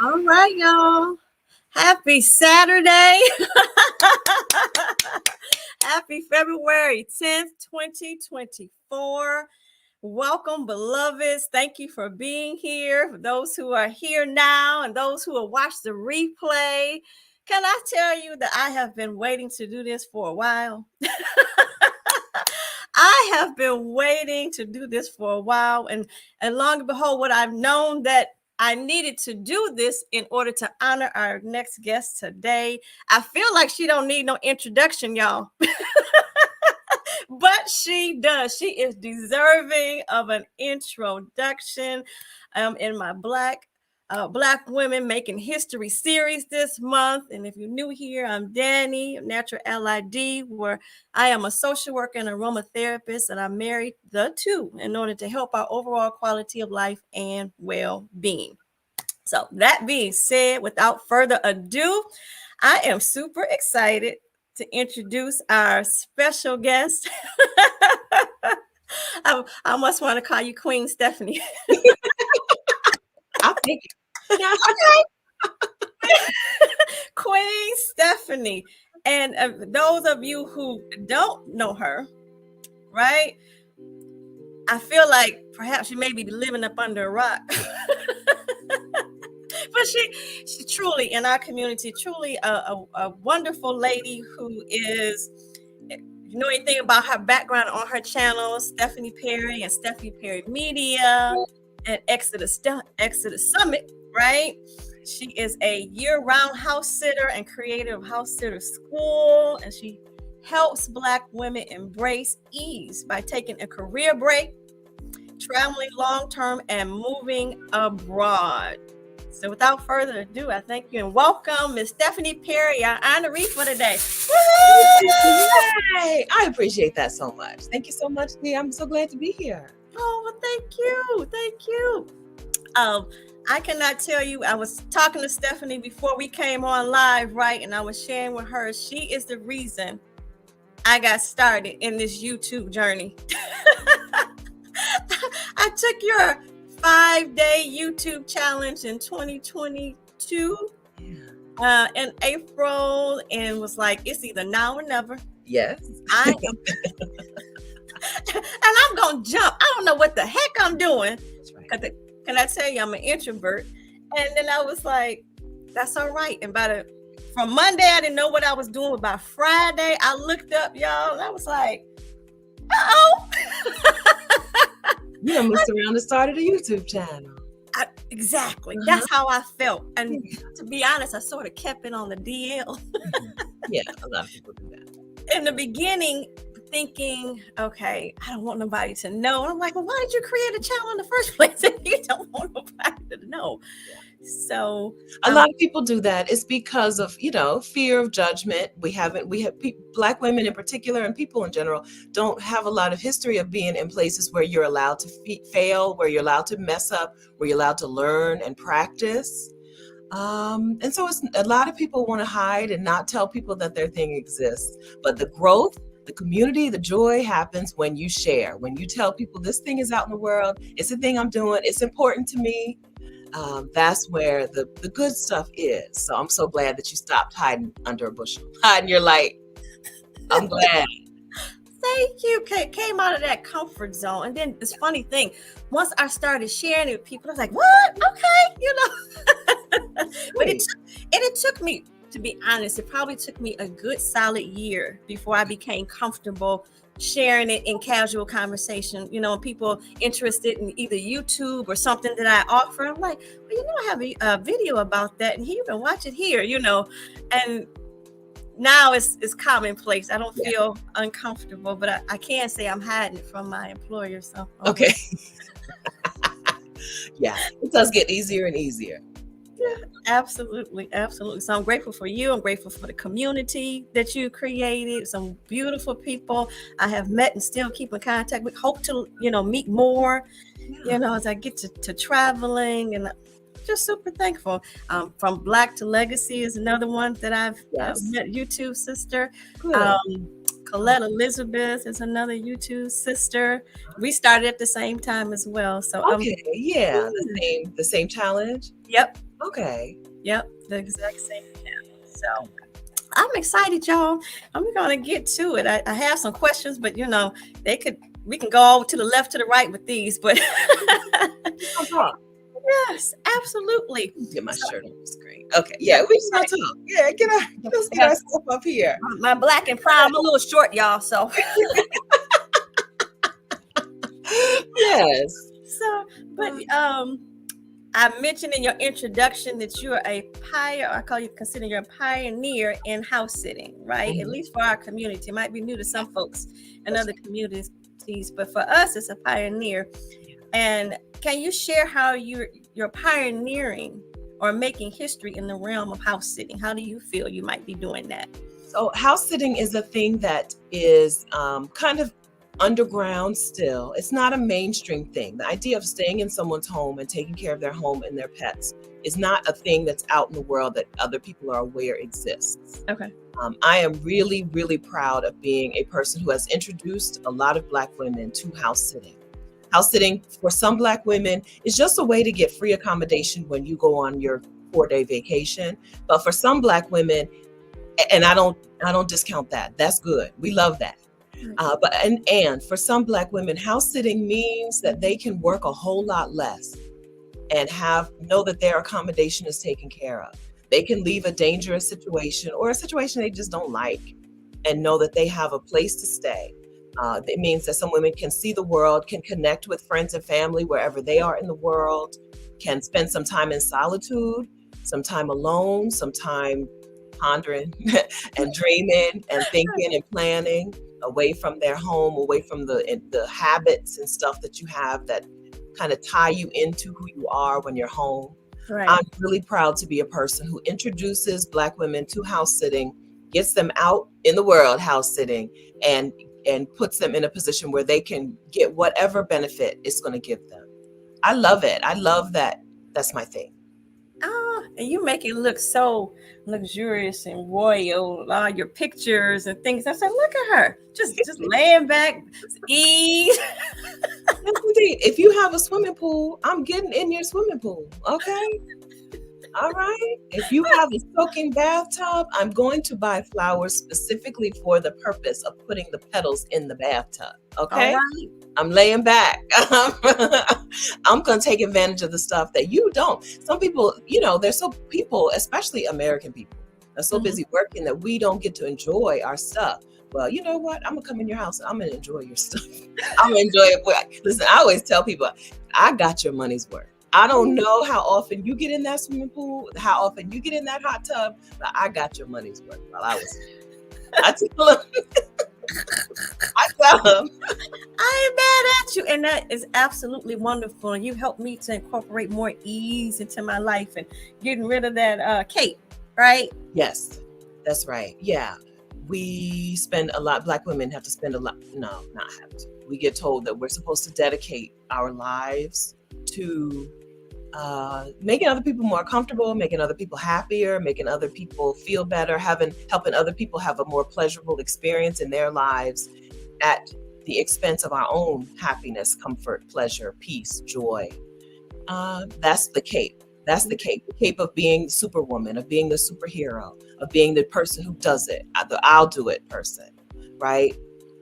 All right, y'all. Happy Saturday. Happy February 10th, 2024. Welcome, beloveds. Thank you for being here. For those who are here now and those who will watch the replay, can I tell you that I have been waiting to do this for a while? I have been waiting to do this for a while, and long and behold, what I've known that I needed to do this in order to honor our next guest today. I feel like she don't need no introduction, y'all. But she does. She is deserving of an introduction. In my Black Women Making History series this month. And if you're new here, I'm Danny, Natural LID, where I am a social worker and aromatherapist, and I married the two in order to help our overall quality of life and well-being. So that being said, without further ado, I am super excited to introduce our special guest. I almost want to call you Queen Stephanie. I'll take Okay. Queen Stephanie. And those of you who don't know her, right? I feel like perhaps you may be living up under a rock. But she truly, in our community, truly a wonderful lady who is, you know anything about her background on her channel, Stephanie Perry and Stephanie Perry Media and Exodus Summit, right? She is a year-round house sitter and creator of House Sitter School, and she helps Black women embrace ease by taking a career break, traveling long-term, and moving abroad. So without further ado, I thank you and welcome Miss Stephanie Perry, our honoree for today. Yay! I appreciate that so much. Thank you so much, Dee. I'm so glad to be here. Oh, well, thank you. Thank you. I cannot tell you, I was talking to Stephanie before we came on live, right? And I was sharing with her, she is the reason I got started in this YouTube journey. I took your 5-day YouTube challenge in 2022 in April and was like, it's either now or never. Yes. I am. And I'm going to jump. I don't know what the heck I'm doing. That's right. Can I tell you, I'm an introvert. And then I was like, that's all right. And from Monday, I didn't know what I was doing. But by Friday, I looked up, y'all, and I was like, uh-oh. You done messed around and started a YouTube channel. Exactly. That's how I felt. And to be honest, I sort of kept it on the DL. Yeah, a lot of people do that. In the beginning, thinking, okay, I don't want nobody to know. And I'm like, well, why did you create a channel in the first place if you don't want nobody to know? So a lot of people do that. It's because of, fear of judgment. Black women in particular and people in general don't have a lot of history of being in places where you're allowed to fail, where you're allowed to mess up, where you're allowed to learn and practice. And so a lot of people want to hide and not tell people that their thing exists. But the growth, the community, the joy happens when you share, when you tell people this thing is out in the world, it's a thing I'm doing, it's important to me. That's where the good stuff is. So I'm so glad that you stopped hiding under a bushel, hiding your light. I'm glad. Thank you. Came out of that comfort zone. And then this funny thing, once I started sharing it with people, I was like, what? Okay, But it took me, to be honest, it probably took me a good solid year before I became comfortable sharing it in casual conversation, people interested in either YouTube or something that I offer. I'm like, well, I have a video about that and you can watch it here, and now it's commonplace. I don't feel uncomfortable, but I can say I'm hiding it from my employer. So okay. Yeah, it does get easier and easier. Yeah, absolutely. So I'm grateful for you. I'm grateful for the community that you created. Some beautiful people I have met and still keep in contact with. Hope to, meet more, as I get to traveling, and just super thankful. From Black to Legacy is another one that I've met. YouTube sister. Colette Elizabeth is another YouTube sister. We started at the same time as well. So the same challenge. Yep. Okay. Yep, the exact same channel. So I'm excited, y'all. I'm gonna get to it. I have some questions, but we can go to the left to the right with these, but yes, absolutely. Get my shirt on the screen. Okay, yeah, we just gonna talk. Yeah, let's get our stuff up here. My black and proud. I'm a little short, y'all. So yes. So, but I mentioned in your introduction that you're consider you're a pioneer in house sitting, right? Mm-hmm. At least for our community. It might be new to some folks in other communities, but for us, it's a pioneer. And can you share how you're pioneering or making history in the realm of house sitting? How do you feel you might be doing that? So house sitting is a thing that is kind of underground still. It's not a mainstream thing. The idea of staying in someone's home and taking care of their home and their pets is not a thing that's out in the world that other people are aware exists. Okay. I am really, really proud of being a person who has introduced a lot of Black women to house sitting. House sitting for some Black women is just a way to get free accommodation when you go on your 4-day vacation. But for some Black women, and I don't discount that. That's good. We love that. But for some Black women, house sitting means that they can work a whole lot less and know that their accommodation is taken care of. They can leave a dangerous situation or a situation they just don't like and know that they have a place to stay. It means that some women can see the world, can connect with friends and family wherever they are in the world, can spend some time in solitude, some time alone, some time pondering and dreaming and thinking and planning away from their home, away from the habits and stuff that you have that kind of tie you into who you are when you're home. Right. I'm really proud to be a person who introduces Black women to house sitting, gets them out in the world house sitting, and puts them in a position where they can get whatever benefit it's going to give them. I love it. I love that. That's my thing. Oh, and you make it look so luxurious and royal. Your pictures and things. I said, look at her, just laying back, ease. If you have a swimming pool, I'm getting in your swimming pool. Okay. All right. If you have a soaking bathtub, I'm going to buy flowers specifically for the purpose of putting the petals in the bathtub. Okay. All right. I'm laying back. I'm going to take advantage of the stuff that you don't. Some people, people, especially American people, are so busy working that we don't get to enjoy our stuff. Well, you know what? I'm going to come in your house and I'm going to enjoy your stuff. I'm going to enjoy it. Listen, I always tell people, I got your money's worth. I don't know how often you get in that swimming pool, how often you get in that hot tub, but I got your money's worth while I was here. I tell them. I ain't mad at you. And that is absolutely wonderful. And you helped me to incorporate more ease into my life and getting rid of that cape, right? Yes, that's right. Yeah. We spend a lot, Black women have to spend a lot. No, not have to. We get told that we're supposed to dedicate our lives to making other people more comfortable, making other people happier, making other people feel better, helping other people have a more pleasurable experience in their lives at the expense of our own happiness, comfort, pleasure, peace, joy. That's the cape. That's the cape. The cape of being the superwoman, of being the superhero, of being the person who does it, the I'll do it person, right?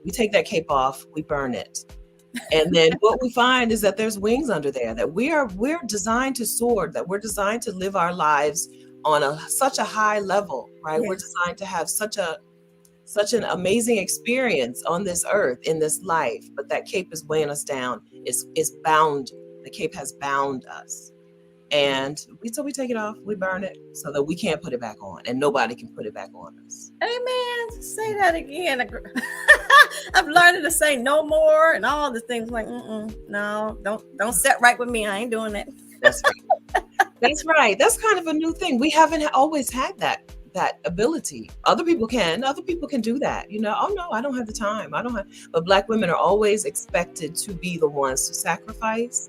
We take that cape off, we burn it. And then what we find is that there's wings under there, that we're designed to soar, that we're designed to live our lives on such a high level, right? Yes. We're designed to have such an amazing experience on this earth, in this life, but that cape is weighing us down. It's bound. The cape has bound us. And so we take it off, we burn it so that we can't put it back on, and nobody can put it back on us. Amen. Say that again. I'm learning to say no more and all the things like, no, don't set right with me. I ain't doing that. That's right. That's right. That's kind of a new thing. We haven't always had that ability. Other people can do that. Oh no, I don't have the time. But Black women are always expected to be the ones to sacrifice.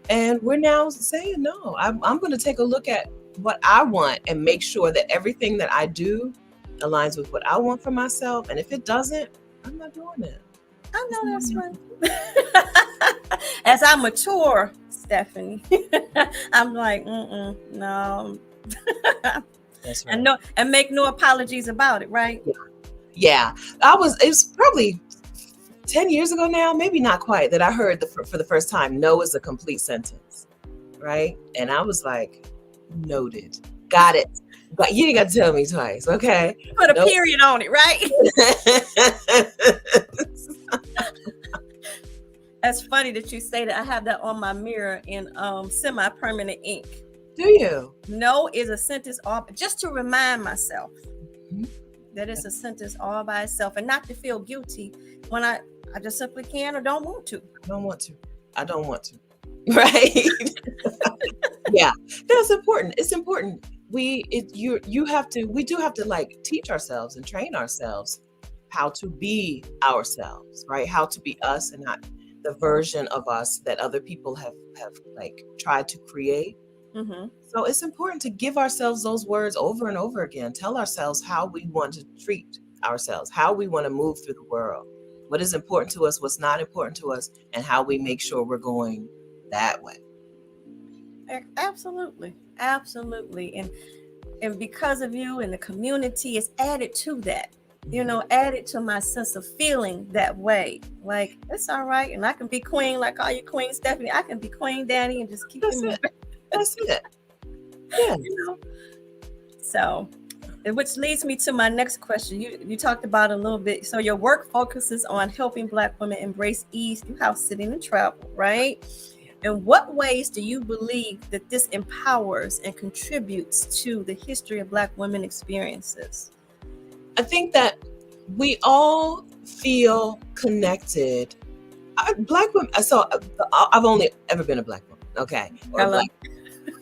And we're now saying, no, I'm going to take a look at what I want and make sure that everything that I do aligns with what I want for myself. And if it doesn't, I'm not doing it. I know that's right. As I mature, Stephanie, I'm like, no. That's right. And make no apologies about it, right? Yeah. It was probably 10 years ago now, maybe not quite, that I heard for the first time, no is a complete sentence, right? And I was like, noted, got it. But you ain't got to tell me twice, okay? Put a period on it, right? That's funny that you say that. I have that on my mirror in semi-permanent ink. Do you? No is a sentence all, just to remind myself that it's a sentence all by itself, and not to feel guilty when I just simply can or don't want to. I don't want to. Right? Yeah. That's important. It's important. We do have to like teach ourselves and train ourselves how to be ourselves, right? How to be us and not the version of us that other people have like tried to create. Mm-hmm. So it's important to give ourselves those words over and over again. Tell ourselves how we want to treat ourselves, how we want to move through the world, what is important to us, what's not important to us, and how we make sure we're going that way. Absolutely, absolutely, and because of you and the community, it's added to that. Added to my sense of feeling that way. Like it's all right, and I can be queen like all you Queen Stephanie. I can be Queen Danny and just keep it That's moving. it. That's it. Yeah. So, which leads me to my next question. You talked about a little bit. So your work focuses on helping Black women embrace ease through house sitting and travel, right? In what ways do you believe that this empowers and contributes to the history of Black women experiences? I think that we all feel connected. Black women. So I've only ever been a Black woman, okay, or a Black.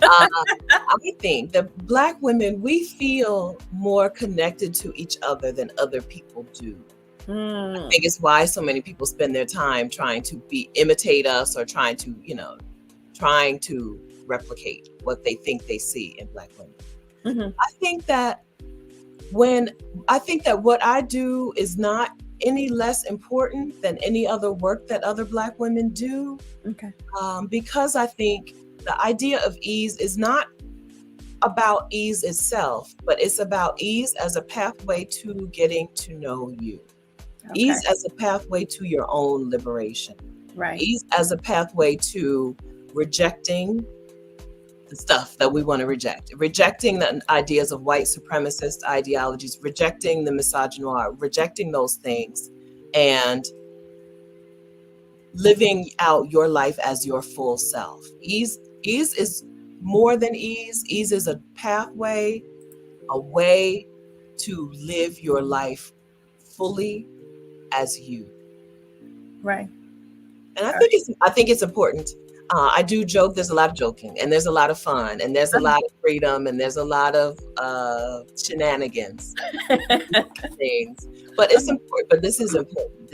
I think that Black women, we feel more connected to each other than other people do. I think it's why so many people spend their time trying to imitate us or trying to replicate what they think they see in Black women. Mm-hmm. I think that what I do is not any less important than any other work that other Black women do. Okay. Because I think the idea of ease is not about ease itself, but it's about ease as a pathway to getting to know you. Okay. Ease as a pathway to your own liberation. Right. Ease as a pathway to rejecting the stuff that we want to rejecting the ideas of white supremacist ideologies, rejecting the misogynoir, rejecting those things, and living out your life as your full self. Ease is more than ease. Ease is a pathway, a way to live your life fully as you. Right. And I think it's important. I do joke. There's a lot of joking, and there's a lot of fun, and there's a lot of freedom, and there's a lot of shenanigans, things. But it's important. But this is important.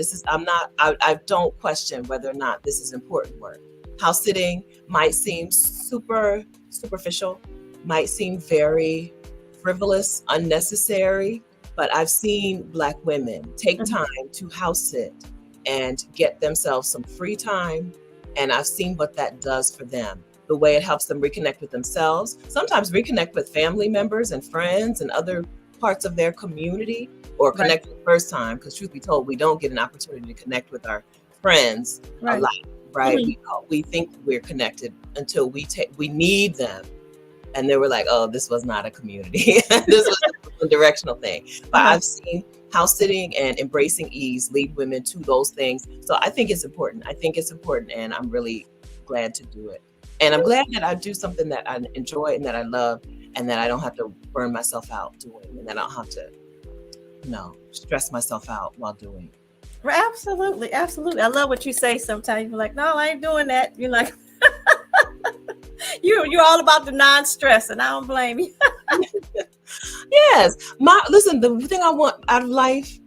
I don't question whether or not this is important work. House sitting might seem superficial, might seem very frivolous, unnecessary. But I've seen Black women take time to house sit and get themselves some free time. And I've seen what that does for them, the way it helps them reconnect with themselves, sometimes reconnect with family members and friends and other parts of their community, or connect for the first time. Because truth be told, we don't get an opportunity to connect with our friends a lot, right? Mm-hmm. We think we're connected until we need them. And then we're like, oh, this was not a community. This was a directional thing. But I've seen house sitting and embracing ease lead women to those things. So I think it's important. And I'm really glad to do it. And I'm glad that I do something that I enjoy and that I love, and that I don't have to burn myself out doing, and that I don't have to, stress myself out while doing. Absolutely. Absolutely. I love what you say sometimes. You're like, no, I ain't doing that. You're like, you're all about the non-stress, and I don't blame you. Yes. Listen, the thing I want out of life,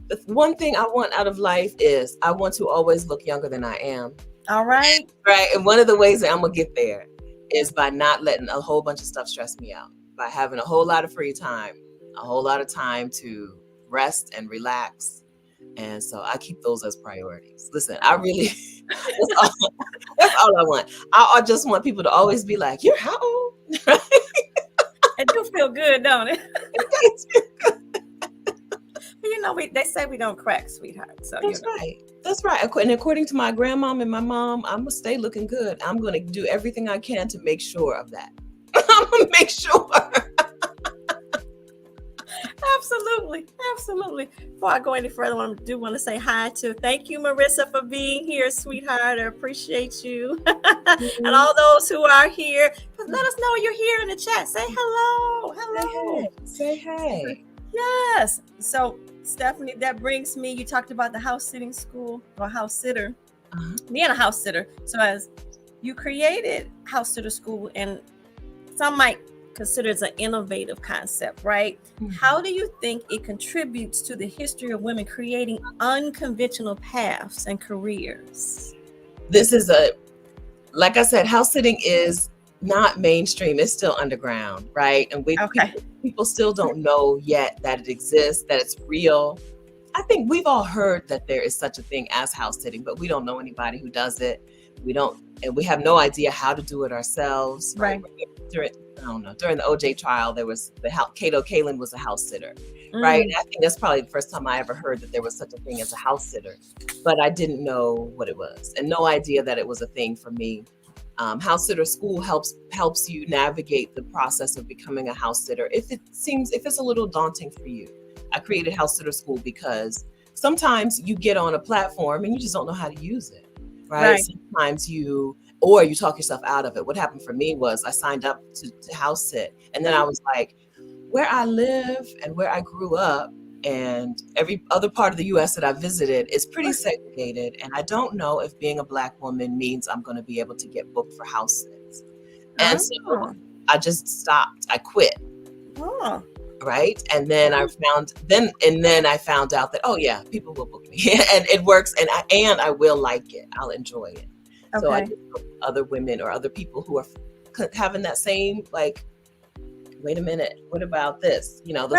the one thing I want out of life is I want to always look younger than I am. All right. Right. And one of the ways that I'm going to get there is by not letting a whole bunch of stuff stress me out, by having a whole lot of free time, a whole lot of time to rest and relax. And so I keep those as priorities. Listen, I really, that's all I want. I just want people to always be like, you're how old? It do feel good, don't it? They say we don't crack, sweetheart. So that's right. That's right. And according to my grandmom and my mom, I'm going to stay looking good. I'm going to do everything I can to make sure of that. I'm going to make sure. Absolutely. Absolutely. Before I go any further, I do want to say hi to, thank you, Marissa, for being here, sweetheart. I appreciate you. And all those who are here, let us know you're here in the chat. Say hello. Hello. Say hey. Yes. So, Stephanie, that brings me, you talked about the house sitting school, or house sitter, being a house sitter. So as you created house sitter school, and some might considered as an innovative concept, right? How do you think it contributes to the history of women creating unconventional paths and careers? This is like I said, house sitting is not mainstream. It's still underground, right? And people still don't know yet that it exists, that it's real. I think we've all heard that there is such a thing as house sitting, but we don't know anybody who does it. And we have no idea how to do it ourselves. Right. During the OJ trial, there was Kato Kalin was a house sitter, right? And I think that's probably the first time I ever heard that there was such a thing as a house sitter, but I didn't know what it was and no idea that it was a thing for me. House sitter school helps you navigate the process of becoming a house sitter. If it's a little daunting for you, I created house sitter school because sometimes you get on a platform and you just don't know how to use it, right? Sometimes you talk yourself out of it. What happened for me was I signed up to house sit, and then I was like, where I live and where I grew up and every other part of the US that I visited is pretty segregated. And I don't know if being a Black woman means I'm going to be able to get booked for house sits. And so I just stopped. I quit. Right. And then I found out that, oh yeah, people will book me and it works. And I will like it. I'll enjoy it. So I just hope other women or other people who are having that same, like, wait a minute, what about this? Those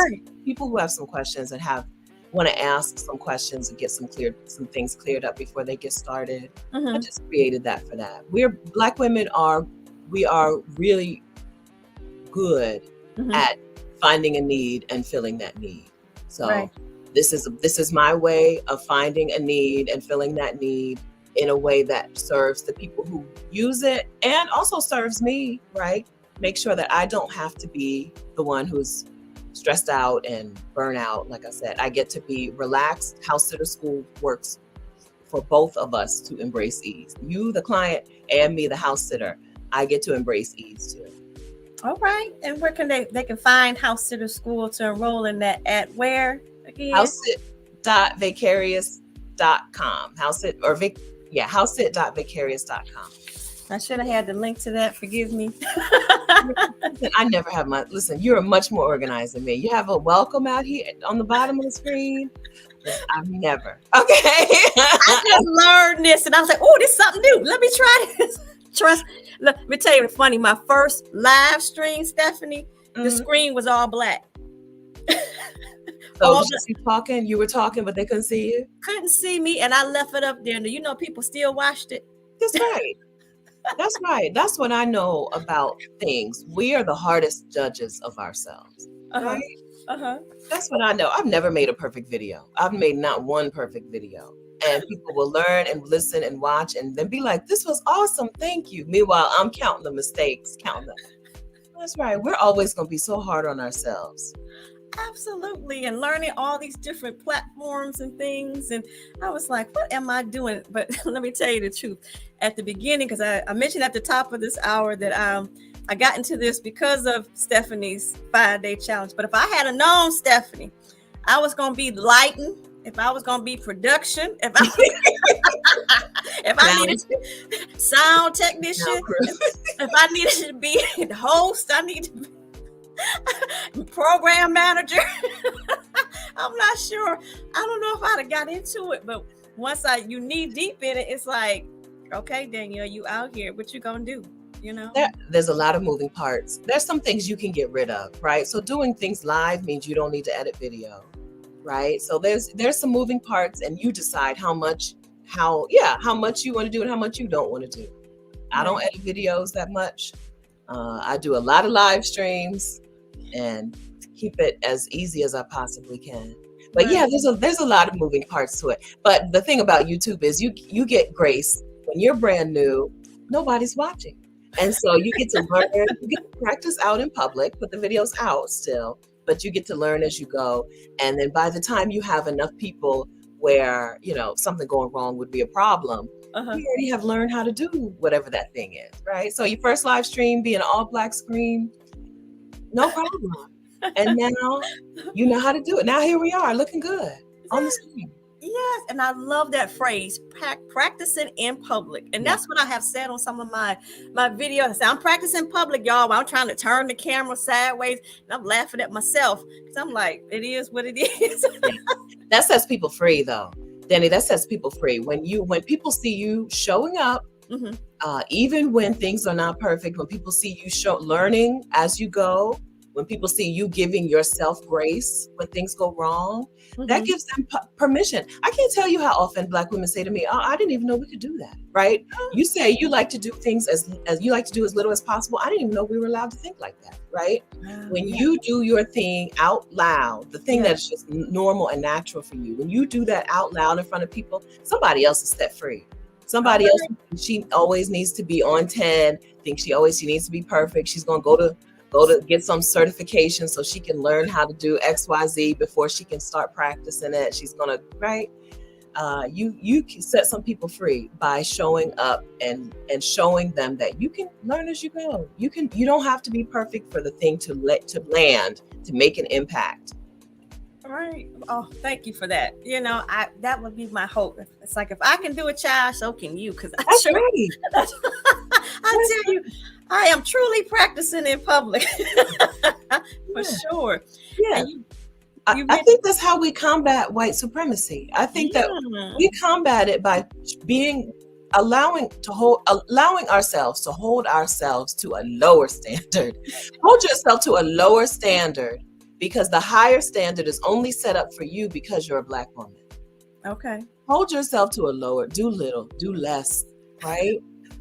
people who have some questions and want to ask some questions and get some things cleared up before they get started. I just created that for that. Black women are really good at finding a need and filling that need. So this is my way of finding a need and filling that need in a way that serves the people who use it and also serves me, right? Make sure that I don't have to be the one who's stressed out and burn out. Like I said, I get to be relaxed. House sitter school works for both of us to embrace ease. You, the client, and me, the house sitter. I get to embrace ease too. All right. And where can they can find house sitter school to enroll in that at where again? housesit.vicarious.com. housesit.vicarious.com. I should have had the link to that. Forgive me. I never have listen, you're much more organized than me. You have a welcome out here on the bottom of the screen. I've never. Okay. I just learned this and I was like, oh, this is something new. Let me try this. Let me tell you funny. My first live stream, Stephanie, the screen was all black. So you were talking, but they couldn't see you? Couldn't see me, and I left it up there. And people still watched it. That's right. That's right. That's what I know about things. We are the hardest judges of ourselves. Right? That's what I know. I've never made a perfect video. I've made not one perfect video. And people will learn and listen and watch and then be like, this was awesome. Thank you. Meanwhile, I'm counting the mistakes, That's right. We're always going to be so hard on ourselves. Absolutely. And learning all these different platforms and things. And I was like, what am I doing? But let me tell you the truth. At the beginning, because I mentioned at the top of this hour that I got into this because of Stephanie's 5-day challenge. But if I had known Stephanie, I was going to be lighting. If I was going to be production, if I needed to be sound technician, if I needed to be the host, I need to be program manager. I'm not sure. I don't know if I'd have got into it, but once you knee deep in it, it's like, okay, Danielle, you out here. What you gonna do? There's a lot of moving parts. There's some things you can get rid of, right? So doing things live means you don't need to edit video, right? So there's some moving parts, and you decide how much you want to do and how much you don't want to do. I don't edit videos that much. I do a lot of live streams and keep it as easy as I possibly can. But there's a lot of moving parts to it. But the thing about YouTube is you get grace when you're brand new. Nobody's watching, and so you get to learn. You get to practice out in public, put the videos out still, but you get to learn as you go. And then by the time you have enough people where something going wrong would be a problem, you already have learned how to do whatever that thing is, right? So your first live stream be an all black screen, no problem. And now you know how to do it. Now here we are looking good on the screen. Yes, and I love that phrase, practicing in public. And that's what I have said on some of my videos. I say, I'm practicing public, y'all, while I'm trying to turn the camera sideways. And I'm laughing at myself because I'm like, it is what it is. That sets people free, though. Danny, that sets people free. When people see you showing up, Mm-hmm. Even when things are not perfect, when people see you learning as you go, when people see you giving yourself grace when things go wrong, that gives them permission. I can't tell you how often Black women say to me, "Oh, I didn't even know we could do that." Right? You say you like to do things as you like to do as little as possible. I didn't even know we were allowed to think like that. Right? When you do your thing out loud, the thing that's just normal and natural for you, when you do that out loud in front of people, somebody else is set free. Somebody else, she always needs to be on 10, thinks she needs to be perfect. She's going to go to get some certification so she can learn how to do XYZ before she can start practicing it. She's going to, right? You can set some people free by showing up and showing them that you can learn as you go. You don't have to be perfect for the thing to land, to make an impact. Right. Oh, thank you for that. That would be my hope. It's like, if I can do it, child, so can you. Because I tell you, I am truly practicing in public for sure. Yeah. I think that's how we combat white supremacy. I think that we combat it by allowing ourselves to hold ourselves to a lower standard. Hold yourself to a lower standard, because the higher standard is only set up for you because you're a Black woman. Okay. Hold yourself to a lower, do little, do less, right?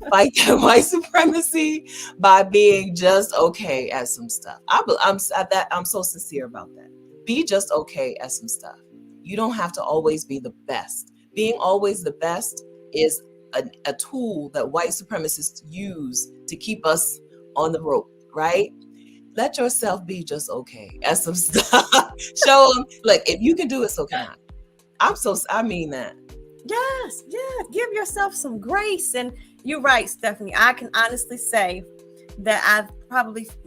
Fight that white supremacy by being just okay at some stuff. I'm so sincere about that. Be just okay at some stuff. You don't have to always be the best. Being always the best is a tool that white supremacists use to keep us on the rope, right? Let yourself be just okay at some stuff. Show them, like, if you can do it, so can I. I mean that. Yes. Give yourself some grace. And you're right, Stephanie. I can honestly say that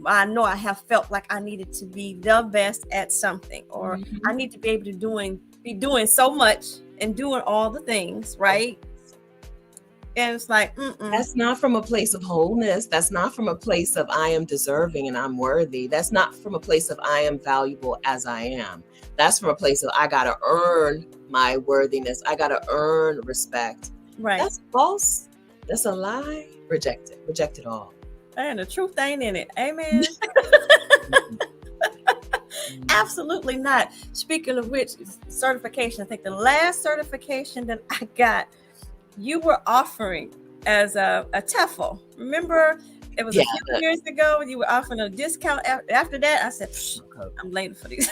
I know I have felt like I needed to be the best at something, or I need to be able to be doing so much and doing all the things, right? And it's like, that's not from a place of wholeness. That's not from a place of I am deserving and I'm worthy. That's not from a place of I am valuable as I am. That's from a place of I got to earn my worthiness. I got to earn respect. Right. That's false. That's a lie. Reject it. Reject it all. And the truth ain't in it. Amen. Absolutely not. Speaking of which, certification, I think the last certification that I got, you were offering as a TEFL. Remember, it was a few years ago. You were offering a discount. After that, I said, I'm late for these.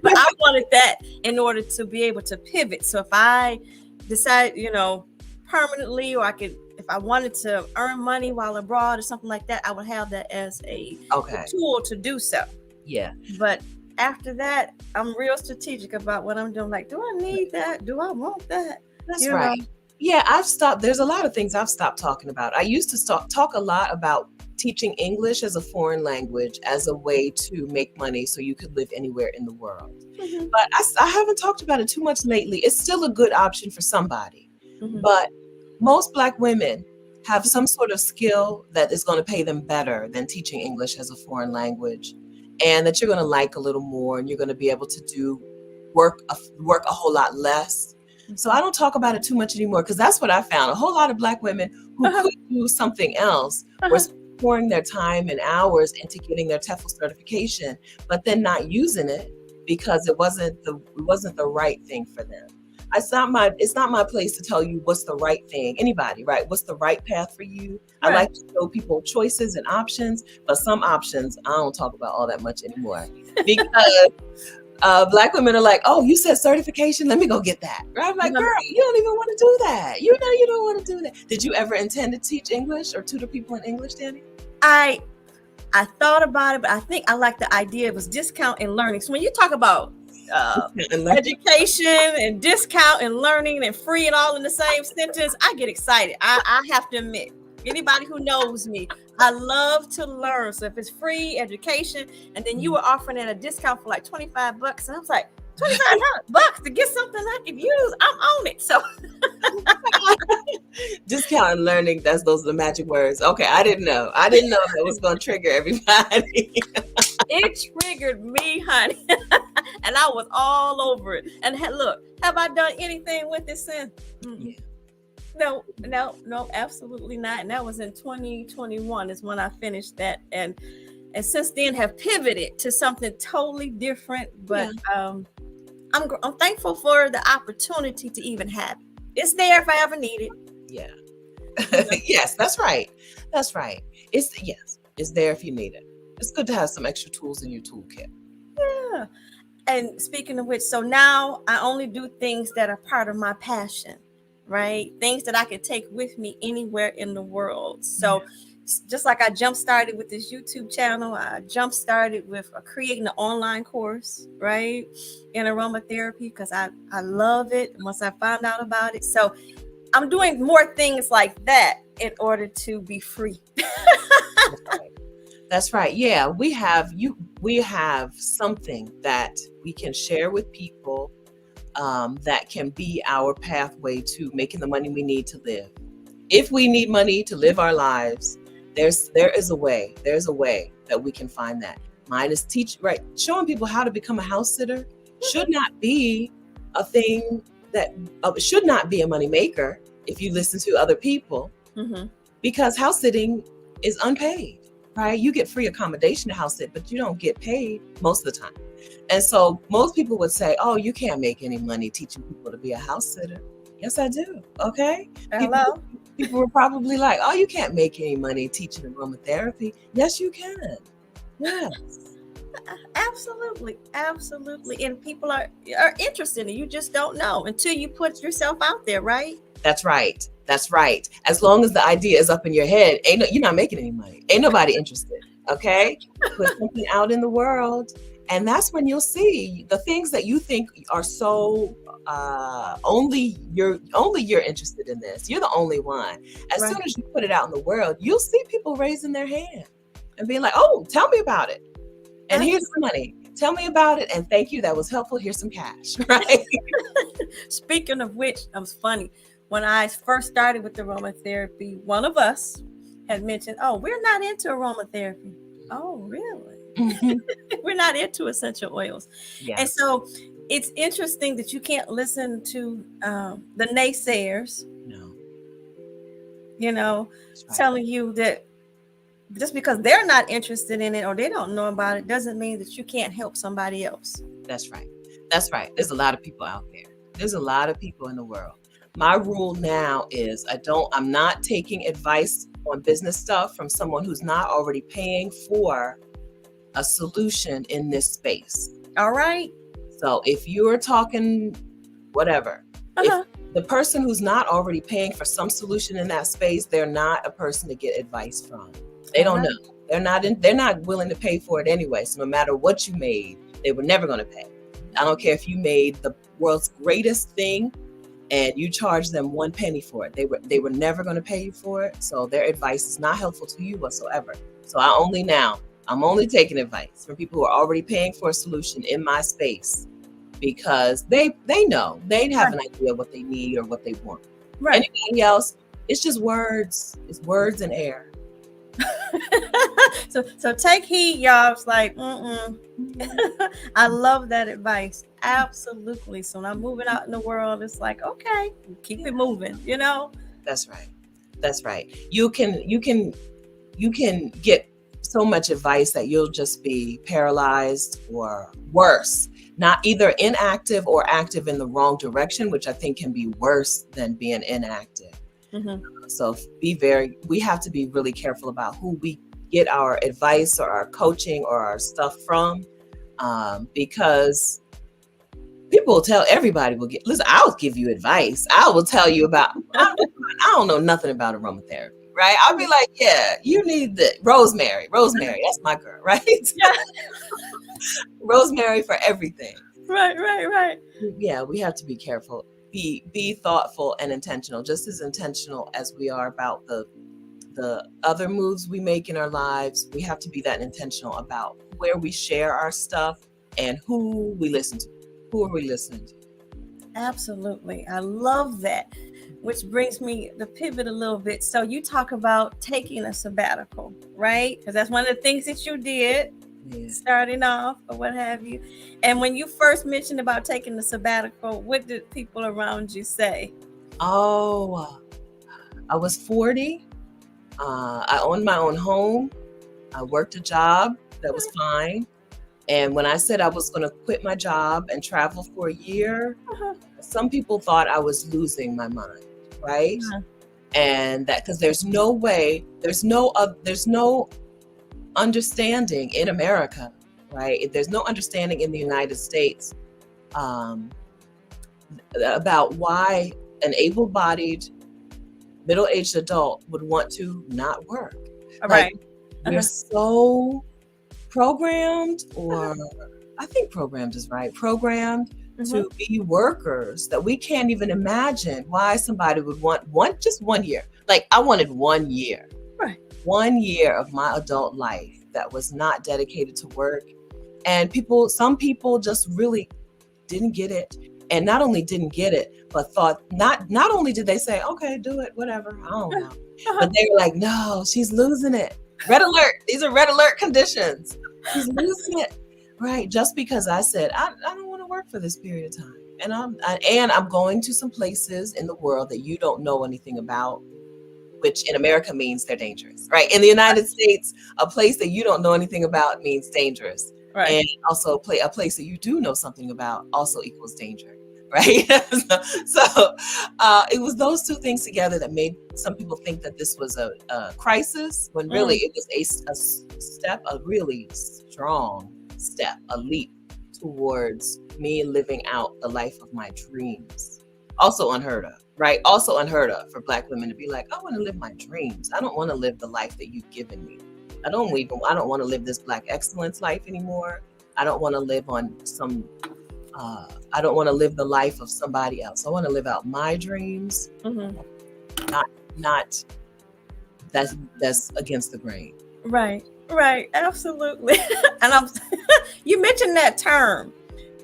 But I wanted that in order to be able to pivot. So if I decide, permanently, or if I wanted to earn money while abroad or something like that, I would have that as a tool to do so. Yeah. But after that, I'm real strategic about what I'm doing. Like, do I need that? Do I want that? That's right. Yeah, I've stopped. There's a lot of things I've stopped talking about. I used to talk a lot about teaching English as a foreign language as a way to make money so you could live anywhere in the world. But I haven't talked about it too much lately. It's still a good option for somebody. But most Black women have some sort of skill that is going to pay them better than teaching English as a foreign language, and that you're going to like a little more, and you're going to be able to do work a whole lot less. So I don't talk about it too much anymore, because that's what I found. A whole lot of Black women who could do something else were pouring their time and hours into getting their TEFL certification, but then not using it because it wasn't the right thing for them. It's not my place to tell you what's the right thing. Anybody, right? What's the right path for you? Right. I like to show people choices and options, but some options I don't talk about all that much anymore, because Black women are like, oh, you said certification, let me go get that. Right? I'm like, girl, you don't even want to do that. You know, you don't want to do that. Did you ever intend to teach English or tutor people in English, Danny? I thought about it, but I think I like the idea. It was discount and learning. So when you talk about education and discount and learning and free and all in the same sentence, I get excited. I have to admit, anybody who knows me, I love to learn. So if it's free education and then you were offering at a discount for like $25, and I was like, $2,500 to get something I can use. I'm on it. So Discount and learning, those are the magic words. Okay, I didn't know that was going to trigger everybody. it triggered me, honey. And I was all over it. And look, have I done anything with it since? Yeah. No, absolutely not. And that was in 2021 is when I finished that. And since then have pivoted to something totally different. But I'm thankful for the opportunity to even have it. It's there if I ever need it. Yeah. Yes, that's right. That's right. It's there if you need it. It's good to have some extra tools in your toolkit. Yeah. And speaking of which, so now I only do things that are part of my passion, right? Things that I can take with me anywhere in the world. So just like I jump started with this YouTube channel, I jump started with creating an online course, right? In aromatherapy, because I love it once I found out about it. So I'm doing more things like that in order to be free. That's right. Yeah, we have something that we can share with people that can be our pathway to making the money we need to live. If we need money to live our lives, there is a way. There's a way that we can find that. Mine is showing people how to become a house sitter should not be a thing that should not be a money maker if you listen to other people, because house sitting is unpaid, right? You get free accommodation to house sit, but you don't get paid most of the time. And so most people would say, oh, you can't make any money teaching people to be a house sitter. Yes, I do. Okay. Hello. People were probably like, oh, you can't make any money teaching aromatherapy. Yes, you can. Yes. Absolutely. And people are interested in it. You just don't know until you put yourself out there, right? That's right. As long as the idea is up in your head, you're not making any money. Ain't nobody interested. Okay. Put something out in the world. And that's when you'll see the things that you think are so only you're interested in this. You're the only one. As soon as you put it out in the world, you'll see people raising their hand and being like, oh, tell me about it. And here's the money. Tell me about it. And thank you. That was helpful. Here's some cash. Right. Speaking of which, it was funny. When I first started with aromatherapy, one of us had mentioned, oh, we're not into aromatherapy. Oh, really? We're not into essential oils. Yes. And so it's interesting that you can't listen to the naysayers, telling you that just because they're not interested in it or they don't know about it doesn't mean that you can't help somebody else. That's right. There's a lot of people out there. There's a lot of people in the world. My rule now is I'm not taking advice on business stuff from someone who's not already paying for a solution in this space. All right. So if you're talking whatever, if the person who's not already paying for some solution in that space, they're not a person to get advice from. They don't know. They're not willing to pay for it anyway. So no matter what you made, they were never going to pay. I don't care if you made the world's greatest thing and you charge them 1 penny for it. They were never going to pay you for it. So their advice is not helpful to you whatsoever. So I'm only taking advice from people who are already paying for a solution in my space because they know, they have an idea what they need or what they want. Right. Anybody else, it's just words. It's words and air. So take heed, y'all. It's like, I love that advice. Absolutely. So when I'm moving out in the world, it's like, okay, keep it moving, That's right. You can get so much advice that you'll just be paralyzed or worse, not either inactive or active in the wrong direction, which I think can be worse than being inactive. So we have to be really careful about who we get our advice or our coaching or our stuff from, because people will tell everybody listen, I'll give you advice. I will tell you about, I don't know nothing about aromatherapy. Right? I'll be like, yeah, you need the rosemary. That's my girl, right? Yeah. Rosemary for everything. Right. Yeah, we have to be careful. Be thoughtful and intentional, just as intentional as we are about the other moves we make in our lives. We have to be that intentional about where we share our stuff and who we listen to. Who are we listening to? Absolutely. I love that. Which brings me to pivot a little bit. So you talk about taking a sabbatical, right? Because that's one of the things that you did starting off or what have you. And when you first mentioned about taking the sabbatical, what did people around you say? Oh, I was 40. I owned my own home. I worked a job that was fine. And when I said I was going to quit my job and travel for a year, some people thought I was losing my mind, right? And that because there's no way, there's no understanding in America, right? There's no understanding in the United States about why an able-bodied middle-aged adult would want to not work. Right. We're so programmed, or I think programmed is right, programmed to be workers that we can't even imagine why somebody would want just 1 year. Like I wanted 1 year. Right. 1 year of my adult life that was not dedicated to work. And some people just really didn't get it. And not only didn't get it, but thought not only did they say, okay, do it, whatever, I don't know. But they were like, no, she's losing it. Red alert. These are red alert conditions. She's losing it. Right. Just because I said, I don't want to work for this period of time. And I'm going to some places in the world that you don't know anything about, which in America means they're dangerous, right? In the United States, a place that you don't know anything about means dangerous. Right. And also a place that you do know something about also equals danger, right? so it was those two things together that made some people think that this was a crisis, when really it was a step, a really strong step, a leap towards me living out the life of my dreams. Also unheard of, right? Also unheard of for Black women to be like, I want to live my dreams. I don't want to live the life that you've given me. I don't want to live this Black excellence life anymore. I don't want to live on I don't want to live the life of somebody else. I want to live out my dreams. Not that's against the grain. Right, absolutely. And you mentioned that term,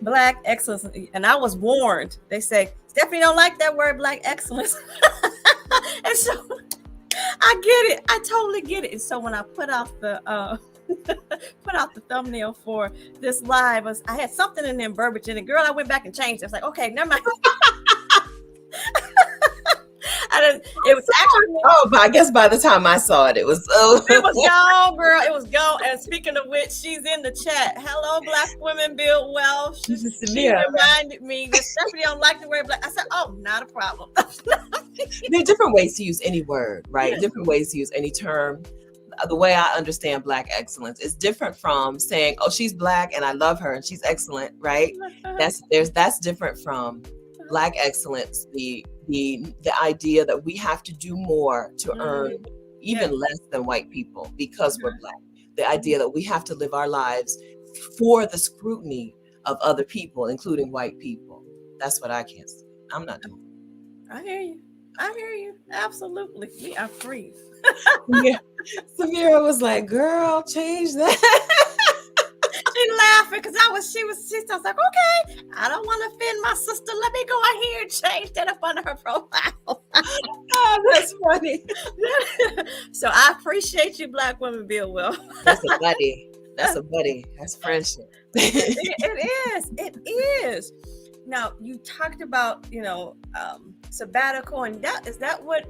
Black excellence, and I was warned. They say Stephanie don't like that word, Black excellence. And so I get it. I totally get it. And so when I put out the thumbnail for this live, I had something in there, verbiage in it. Girl, I went back and changed it. I was like, okay, never mind. It was actually, but I guess by the time I saw it, it was gone, girl. It was gone. And speaking of which, she's in the chat. Hello, Black women build wealth. She reminded me that Stephanie don't like the word Black. I said, oh, not a problem. There are different ways to use any word, right? Different ways to use any term. The way I understand Black excellence is different from saying, oh, she's Black and I love her and she's excellent, right? That's different from Black excellence, the idea that we have to do more to earn even less than white people because we're Black. The idea that we have to live our lives for the scrutiny of other people, including white people. That's what I can't see. I'm not doing it. I hear you. Absolutely. We are free. Samira was like, girl, change that. She laughing because I was like, okay, I don't want to offend my sister. Let me go ahead and change that up under her profile. Oh, that's funny. So I appreciate you, Black women build wealth. That's a buddy. That's friendship. It is. Now you talked about, sabbatical, and is that what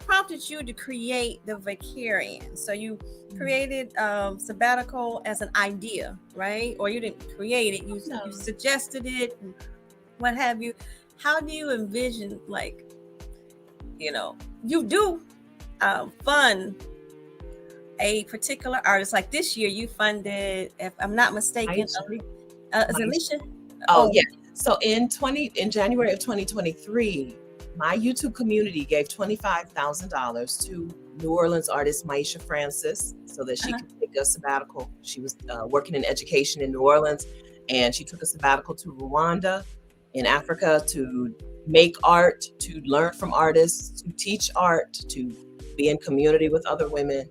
prompted you to create the Vicarian? So you created sabbatical as an idea, right? Or you didn't create it, you suggested it, and what have you. How do you envision, you do fund a particular artist? Like this year you funded, if I'm not mistaken, Alicia. Oh yeah. So in January of 2023, my YouTube community gave $25,000 to New Orleans artist Maisha Francis so that she could take a sabbatical. She was working in education in New Orleans, and she took a sabbatical to Rwanda in Africa to make art, to learn from artists, to teach art, to be in community with other women.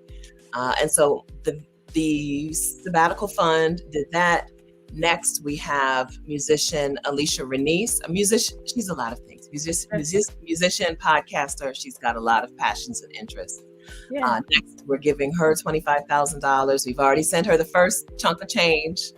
And so the Sabatical Fund did that. Next, we have musician Alicia Renice, a musician. She's a lot of things. Musician, podcaster. She's got a lot of passions and interests. Yeah. Next, we're giving her $25,000. We've already sent her the first chunk of change,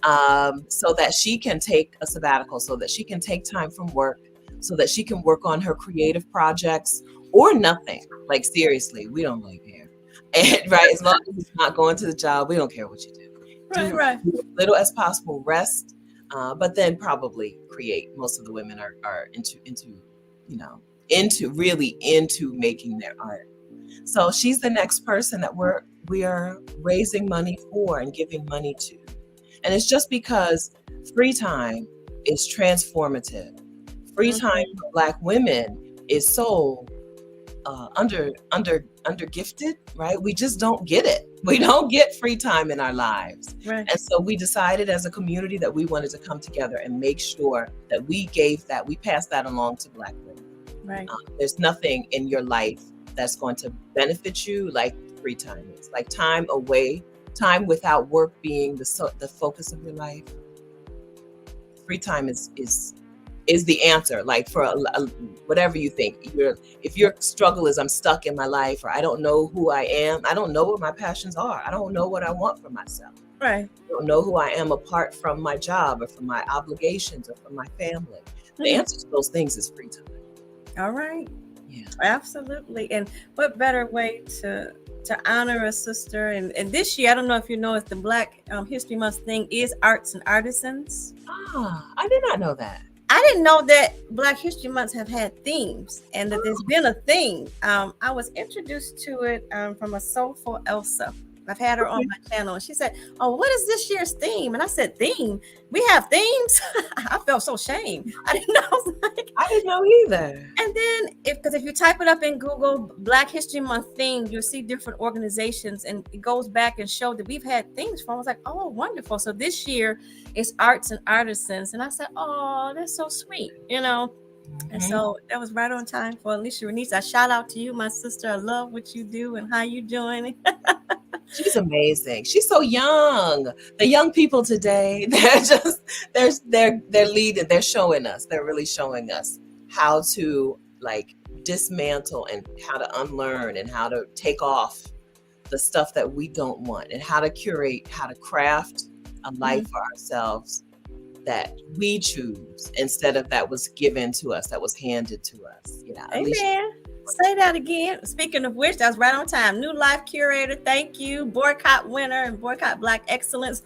so that she can take a sabbatical, so that she can take time from work, so that she can work on her creative projects or nothing. Like, seriously, we don't really care. And right, as long as it's not going to the job, we don't care what you do. Right. Do as little as possible, rest, but then probably create. Most of the women are really into making their art. So she's the next person that we are raising money for and giving money to. And it's just because free time is transformative. Free time for Black women is so under gifted, right? We just don't get it. We don't get free time in our lives. Right. And so we decided as a community that we wanted to come together and make sure that we passed that along to Black women. Right. There's nothing in your life that's going to benefit you like free time is. Like time away, time without work being the focus of your life. Free time is the answer. Like for whatever you think, if your struggle is I'm stuck in my life, or I don't know who I am, I don't know what my passions are, I don't know what I want for myself. Right. I don't know who I am apart from my job or from my obligations or from my family. The answer to those things is free time. All right. Yeah, absolutely. And what better way to honor a sister? And this year, I don't know if you know, it's the Black History Month thing is Arts and Artisans. I did not know that. I didn't know that Black History Months have had themes and that there's been a theme. I was introduced to it from a soulful Elsa. I've had her on my channel, and she said, "Oh, what is this year's theme?" And I said, "Theme? We have themes?" I felt so ashamed. I didn't know. I didn't know either. And then, if you type it up in Google, Black History Month theme, you'll see different organizations, and it goes back and show that we've had themes from. I was like, "Oh, wonderful!" So this year it's Arts and Artisans, and I said, "Oh, that's so sweet," And so that was right on time for Alicia Renice. I shout out to you, my sister. I love what you do and how you doing. She's amazing. She's so young. The young people today, they're leading. They're showing us. They're really showing us how to like dismantle and how to unlearn and how to take off the stuff that we don't want, and how to curate, how to craft a life for ourselves that we choose instead of that was given to us, that was handed to us. Amen. Say that again. Speaking of which, that's right on time. New Life Curator, thank you. Boycott winner and Boycott Black Excellence.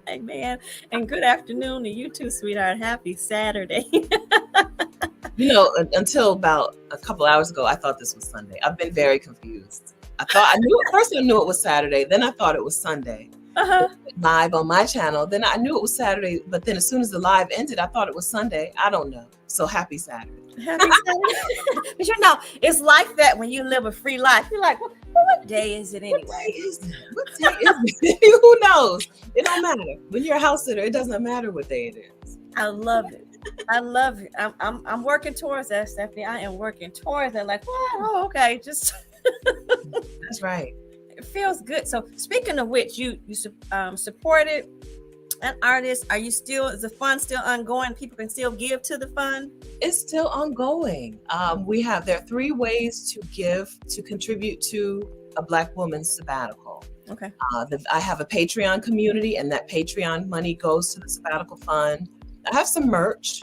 Amen. And good afternoon to you too, sweetheart. Happy Saturday. Until about a couple hours ago, I thought this was Sunday. I've been very confused. I knew it was Saturday. Then I thought it was Sunday. Live on my channel. Then I knew it was Saturday. But then as soon as the live ended, I thought it was Sunday. I don't know. So happy Saturday. Happy Saturday. But it's like that when you live a free life. You're like, what day is it anyway? What day is it? Who knows? It don't matter. When you're a house sitter, it doesn't matter what day it is. I love it. I love it. I'm working towards that, Stephanie. I am working towards that. Like, what? Oh, okay. Just that's right. It feels good. So speaking of which, you supported an artist. Is the fund still ongoing? People can still give to the fund? It's still ongoing. There are 3 ways to contribute to a Black woman's sabbatical. Okay. I have a Patreon community, and that Patreon money goes to the Sabatical Fund. I have some merch,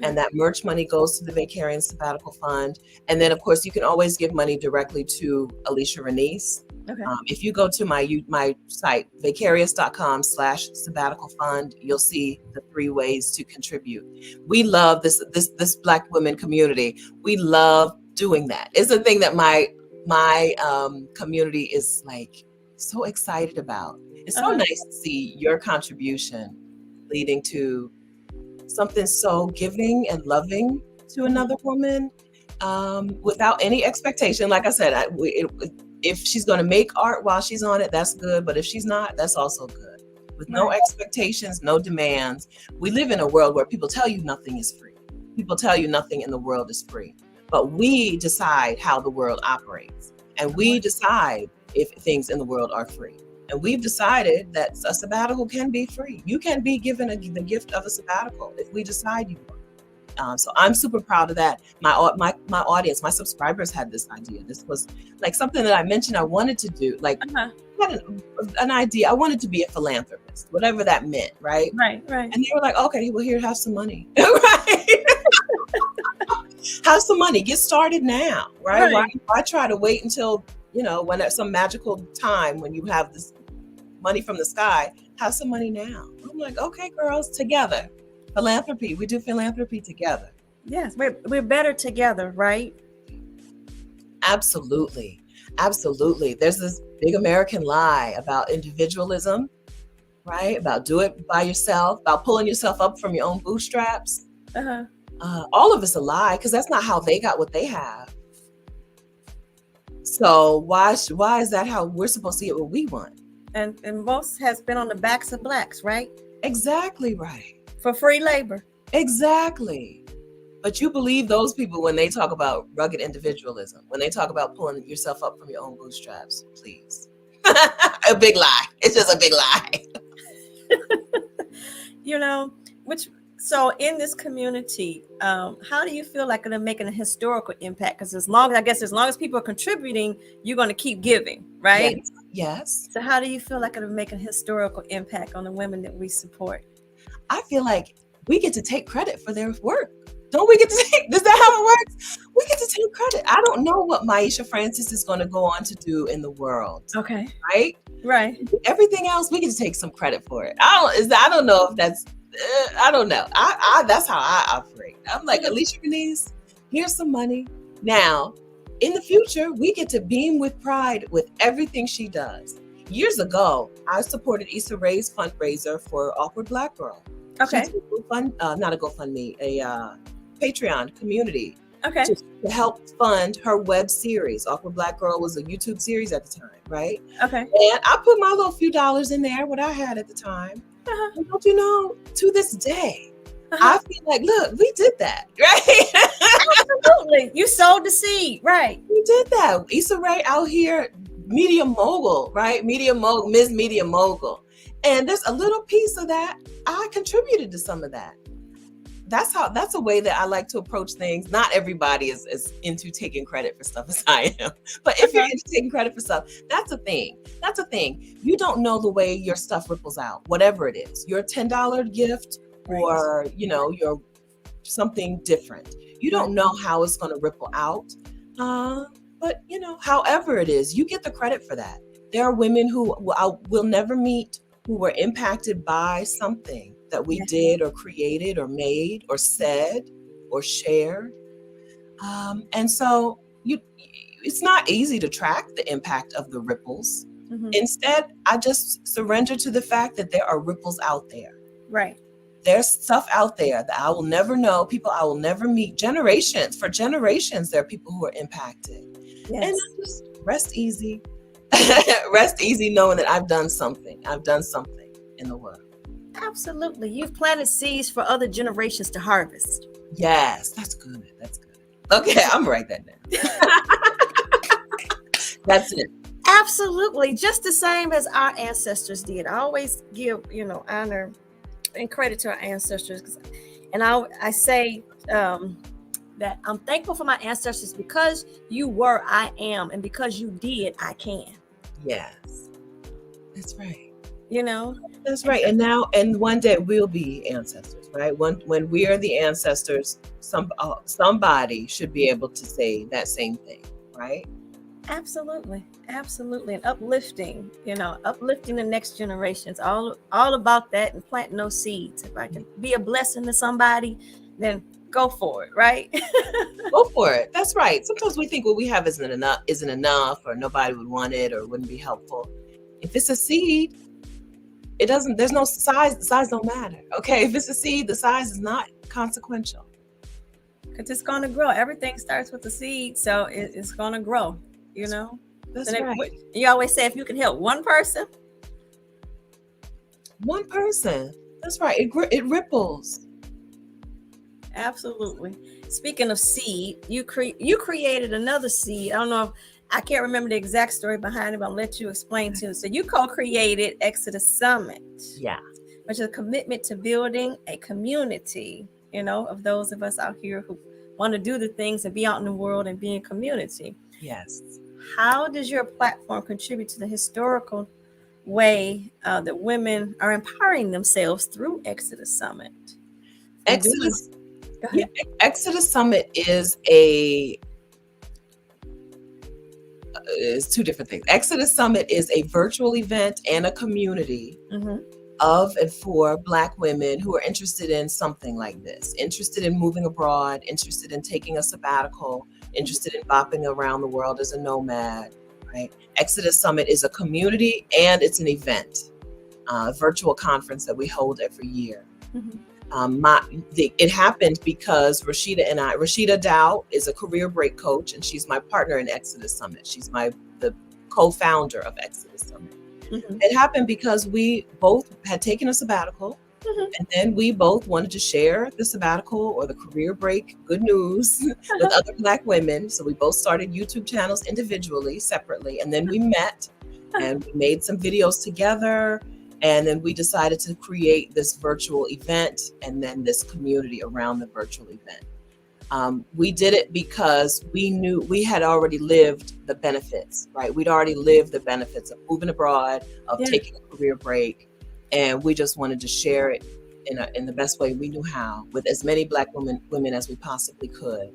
and that merch money goes to the Vicarian Sabatical Fund. And then, of course, you can always give money directly to Alicia Renice. Okay. If you go to my site, vicarious.com/sabbatical fund, you'll see the 3 ways to contribute. We love this Black women community. We love doing that. It's a thing that my community is like so excited about. It's so nice to see your contribution leading to something so giving and loving to another woman, without any expectation. Like I said, if she's going to make art while she's on it, that's good. But if she's not, that's also good. With no expectations, no demands. We live in a world where people tell you nothing is free. People tell you nothing in the world is free. But we decide how the world operates. And we decide if things in the world are free. And we've decided that a sabbatical can be free. You can be given the gift of a sabbatical if we decide you want. So I'm super proud of that. My audience, my subscribers had this idea. This was like something that I mentioned I wanted to do. Like, Uh-huh. I had an idea. I wanted to be a philanthropist, whatever that meant, right? Right, right. And they were like, okay, well, here, have some money, right? Have some money. Get started now, right? Why try to wait until, when at some magical time when you have this money from the sky? Have some money now. I'm like, okay, girls, together. Philanthropy. We do philanthropy together. Yes, we're better together, right? Absolutely. Absolutely. There's this big American lie about individualism, right? About do it by yourself, about pulling yourself up from your own bootstraps. Uh-huh. All of it's a lie, because that's not how they got what they have. So why is that how we're supposed to get what we want? And most has been on the backs of blacks, right? Exactly right. For free labor. Exactly. But you believe those people when they talk about rugged individualism, when they talk about pulling yourself up from your own bootstraps, please. A big lie. It's just a big lie. So in this community, how do you feel like it'll make a historical impact? Because as long as people are contributing, you're going to keep giving, right? Yes. So how do you feel like it'll make a historical impact on the women that we support? I feel like we get to take credit for their work. Don't we get to take, is that how it works? We get to take credit. I don't know what Maisha Francis is going to go on to do in the world. Okay. Right? Right. Everything else, we get to take some credit for it. I don't know if that's, I don't know. That's how I operate. I'm like, Alicia Renese, here's some money. Now, in the future, we get to beam with pride with everything she does. Years ago, I supported Issa Rae's fundraiser for Awkward Black Girl. Okay. Not a GoFundMe, a Patreon community. Okay. To help fund her web series. Awkward Black Girl was a YouTube series at the time, right? Okay. And I put my little few dollars in there, what I had at the time. Uh-huh. And don't you know, to this day, I feel like, look, we did that, right? Absolutely. You sowed the seed, right? We did that. Issa Rae out here, media mogul, right? Ms. Media Mogul. And there's a little piece of that. I contributed to some of that. That's a way that I like to approach things. Not everybody is into taking credit for stuff as I am. But if you're into taking credit for stuff, that's a thing. That's a thing. You don't know the way your stuff ripples out, whatever it is. Your $10 gift or, your something different. You don't know how it's going to ripple out. But, however it is, you get the credit for that. There are women who I will never meet who were impacted by something that we did or created or made or said or shared. And so it's not easy to track the impact of the ripples. Mm-hmm. Instead, I just surrender to the fact that there are ripples out there. Right. There's stuff out there that I will never know, people I will never meet. For generations, there are people who are impacted. Yes. And I just rest easy. Rest easy knowing that I've done something in the world. Absolutely. You've planted seeds for other generations to harvest. Yes, that's good. Okay, I'm gonna write that down. That's it. Absolutely. Just the same as our ancestors did. I always give, honor and credit to our ancestors. And I say that I'm thankful for my ancestors because you were, I am. And because you did, I can. Yes, that's right. That's right. And one day we'll be ancestors, right? When we are the ancestors, somebody should be able to say that same thing, right? Absolutely. And uplifting the next generations, all about that, and planting those seeds. If I can be a blessing to somebody, then go for it, right? Go for it. That's right. Sometimes we think what we have isn't enough, or nobody would want it, or wouldn't be helpful. If it's a seed, there's no size. The size don't matter. Okay. If it's a seed, the size is not consequential. Because it's going to grow. Everything starts with the seed. So it's going to grow, That's right. You always say, if you can help one person. That's right. It ripples. Absolutely. Speaking of seed, you created another seed. I don't know I can't remember the exact story behind it, but I'll let you explain to it. So you co-created Exodus Summit, Yeah. which is a commitment to building a community, of those of us out here who want to do the things and be out in the world and be in community. Yes. How does your platform contribute to the historical way that women are empowering themselves through Exodus Summit? And do you Exodus, go yeah, ahead? Exodus Summit is two different things. Exodus Summit is a virtual event and a community Mm-hmm. of and for Black women who are interested in something like this, interested in moving abroad, interested in taking a sabbatical, interested in bopping around the world as a nomad, right? Exodus Summit is a community and it's an event, a virtual conference that we hold every year. Mm-hmm. It happened because Rashida Dow is a career break coach, and she's my partner in Exodus Summit. She's the co-founder of Exodus Summit. Mm-hmm. It happened because we both had taken a sabbatical, Mm-hmm. and then we both wanted to share the sabbatical or the career break good news with other Black women. So we both started YouTube channels individually, separately, and then we met and we made some videos together. And then we decided to create this virtual event and then this community around the virtual event. We did it because we knew we had already lived the benefits, right? We'd already lived the benefits of moving abroad, of taking a career break, and we just wanted to share it in the best way we knew how with as many Black women as we possibly could.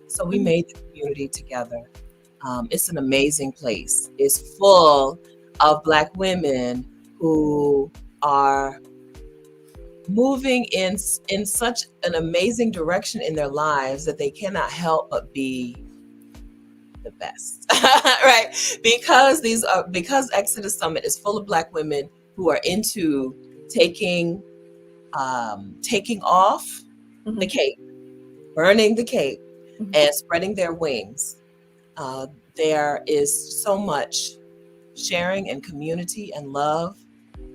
So we made the community together. It's an amazing place. It's full of Black women who are moving in such an amazing direction in their lives that they cannot help but be the best, right? Because Exodus Summit is full of Black women who are into taking off the cape, burning the cape, and spreading their wings. There is so much sharing and community and love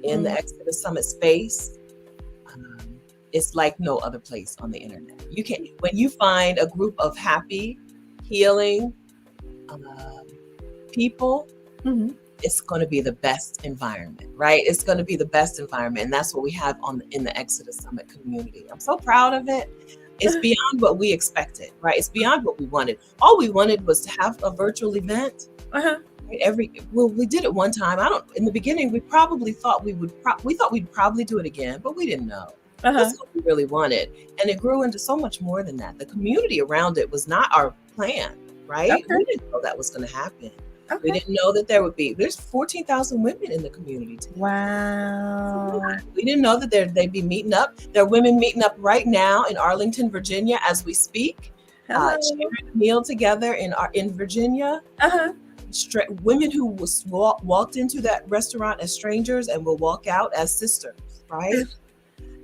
in the Exodus Summit space. It's like no other place on the internet. When you find a group of happy, healing people, it's going to be the best environment, right? It's going to be the best environment, and that's what we have in the Exodus Summit community. I'm so proud of it. It's beyond what we expected, right? It's beyond what we wanted. All we wanted was to have a virtual event. We did it one time. In the beginning, we probably thought we'd probably do it again, but we didn't know. That's what we really wanted. And it grew into so much more than that. The community around it was not our plan, right? We didn't know that was going to happen. We didn't know that there's 14,000 women in the community today. Wow. We didn't know that they'd be meeting up. There are women meeting up right now in Arlington, Virginia, as we speak, sharing a meal together in Virginia. Women who walked into that restaurant as strangers and will walk out as sisters, right?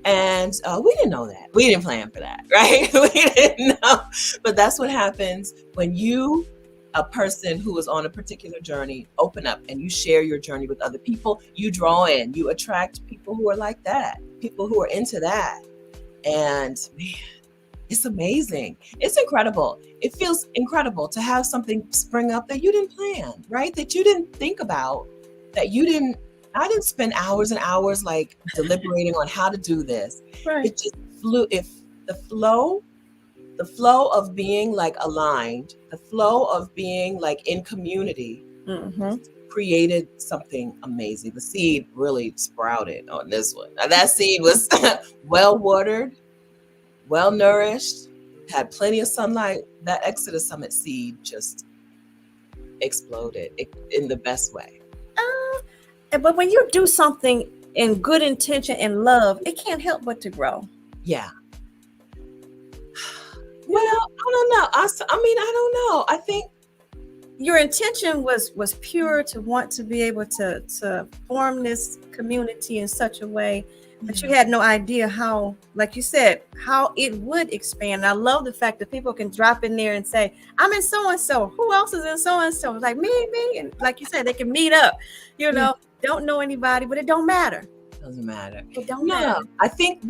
And we didn't know that. We didn't plan for that, right? We didn't know. But that's what happens when you, a person who is on a particular journey, open up and you share your journey with other people. You draw in, you attract people who are like that, people who are into that. And man, it's amazing. It's incredible. It feels incredible to have something spring up that you didn't plan, right? That you didn't think about, I didn't spend hours and hours like deliberating on how to do this. Right. It just flew. If the flow of being like aligned, the flow of being like in community created something amazing. The seed really sprouted on this one. Now, that seed was well watered, well nourished, had plenty of sunlight. That Exodus Summit seed just exploded in the best way. But when you do something in good intention and love, it can't help but to grow. Yeah. Well, I don't know. I don't know. I think your intention was pure to want to be able to form this community in such a way that you had no idea how, like you said, how it would expand. I love the fact that people can drop in there and say, I'm in so-and-so. Who else is in so-and-so? Like me. And like you said, they can meet up, don't know anybody, but it don't matter. Doesn't matter. It don't matter. I think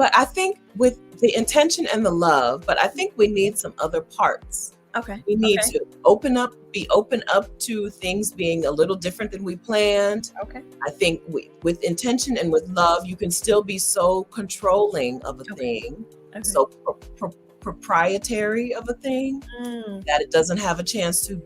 with the intention and the love, but I think we need some other parts Okay. We need Okay. to be open up to things being a little different than we planned. Okay. I think with intention and with love, you can still be so controlling of a Okay. thing, Okay. so proprietary of a thing Mm, that it doesn't have a chance to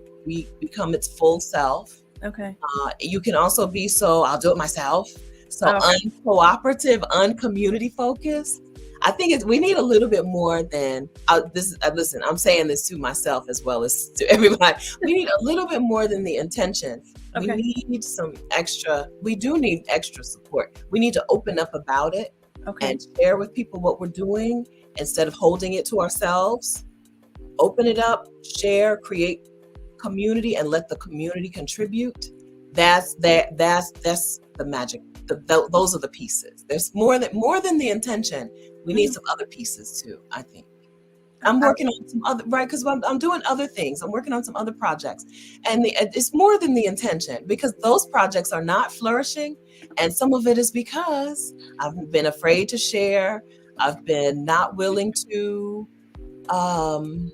become its full self. okay. You can also be so, I'll do it myself, so Okay. uncooperative, uncommunity focused. I think we need a little bit more than listen, I'm saying this to myself as well as to everybody. We need a little bit more than the intention. We Okay. need we do need extra support. We need to open up about it Okay. and share with people what we're doing instead of holding it to ourselves. Open it up, share, create community, and let the community contribute. That's the magic. Those are the pieces. There's more than the intention. We need Mhm. some other pieces too, I think. I, I'm I, working on some other, right, because I'm doing other things. I'm working on some other projects, and it's more than the intention, because those projects are not flourishing, and some of it is because I've been afraid to share. I've been not willing to um,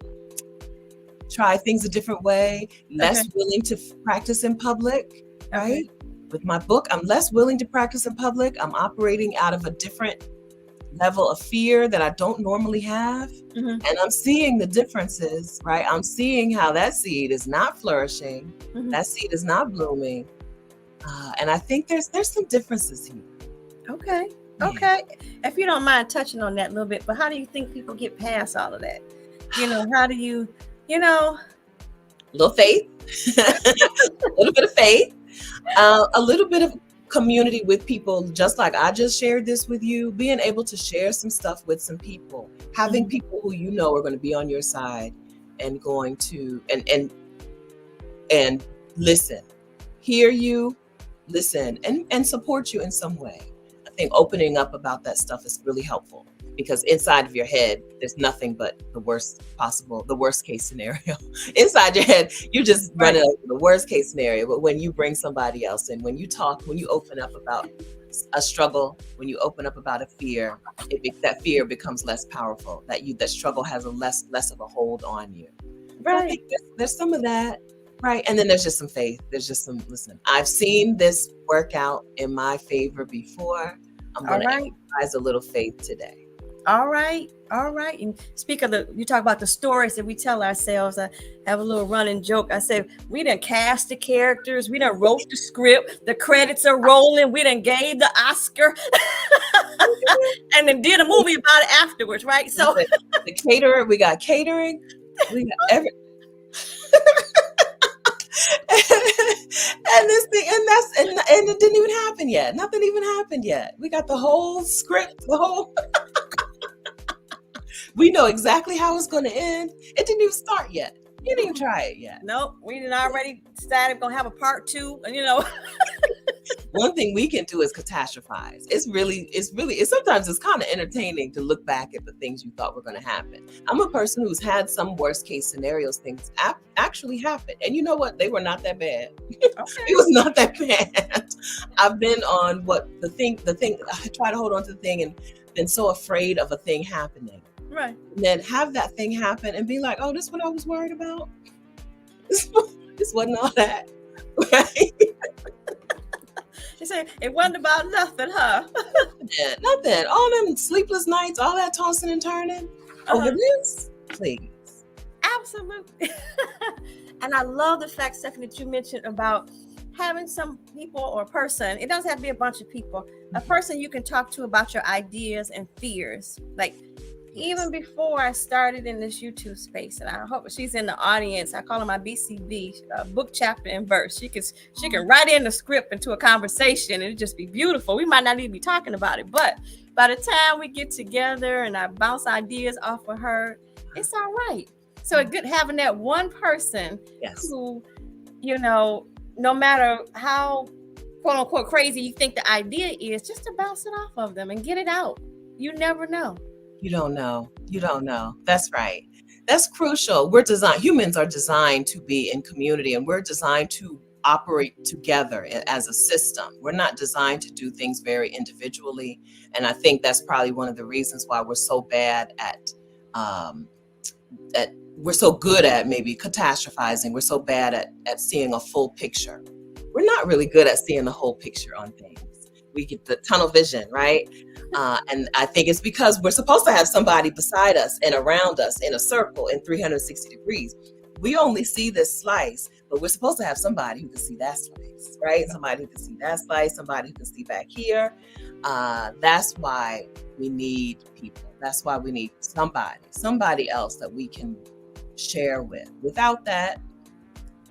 try things a different way, okay. less willing to practice in public, Okay. right? With my book, I'm less willing to practice in public. I'm operating out of a different level of fear that I don't normally have. Hmm. And I'm seeing the differences, right? I'm seeing how that seed is not flourishing, Hmm. that seed is not blooming. And I think there's some differences here. Okay. Yeah. Okay. If you don't mind touching on that a little bit, but how do you think people get past all of that? How do you know, A little faith, a little bit of faith, a little bit of community with people, just like I just shared this with you, being able to share some stuff with some people, having Mhm. people who you know are going to be on your side and going to and listen, hear you, listen, and support you in some way. I think opening up about that stuff is really helpful, because inside of your head, there's nothing but the worst case scenario. Inside your head, you just run Right. it over the worst case scenario. But when you bring somebody else in, when you talk, when you open up about a struggle, when you open up about a fear, that fear becomes less powerful. That struggle has a less of a hold on you. So I Right. think there's some of that, right? And then there's just some faith. There's just some, listen, I've seen this work out in my favor before. I'm All going to right. exercise a little faith today. All right. All right. And speak of you talk about the stories that we tell ourselves. I have a little running joke. I say, we done cast the characters. We done wrote the script. The credits are rolling. We done gave the Oscar and then did a movie about it afterwards. Right. So, Listen, the caterer, we got catering, we got every, and this thing, and it didn't even happen yet. Nothing even happened yet. We got the whole script, we know exactly how it's going to end. It didn't even start yet. You didn't even try it yet. nope, we did already decided we're going to have a part two. And, One thing we can do is catastrophize. It's sometimes it's kind of entertaining to look back at the things you thought were going to happen. I'm a person who's had some worst case scenarios, things actually happen. And you know what? They were not that bad. okay. It was not that bad. I've been on I try to hold on to the thing and been so afraid of a thing happening. Right. And then have that thing happen and be like, oh, this is what I was worried about. This wasn't all that. Right? She said, it wasn't about nothing, huh? Nothing. All them sleepless nights, all that tossing and turning over this, please. Absolutely. And I love the fact, Stephanie, that you mentioned about having some people or person. It doesn't have to be a bunch of people. A person you can talk to about your ideas and fears. Like, even before I started in this YouTube space, and I hope she's in the audience. I call her my BCB, book, chapter, and verse. She can write in the script into a conversation, and it just be beautiful. We might not even be talking about it, but by the time we get together and I bounce ideas off of her, it's all right. So it's good having that one person who, no matter how quote unquote crazy you think the idea is, just to bounce it off of them and get it out. You never know. You don't know. You don't know. That's right. That's crucial. Humans are designed to be in community, and we're designed to operate together as a system. We're not designed to do things very individually. And I think that's probably one of the reasons why we're so bad at we're so good at maybe catastrophizing. We're so bad at seeing a full picture. We're not really good at seeing the whole picture on things. We get the tunnel vision, right? And I think it's because we're supposed to have somebody beside us and around us in a circle in 360 degrees. We only see this slice, but we're supposed to have somebody who can see that slice, right? Somebody who can see that slice, somebody who can see back here. That's why we need people. That's why we need somebody else that we can share with. Without that,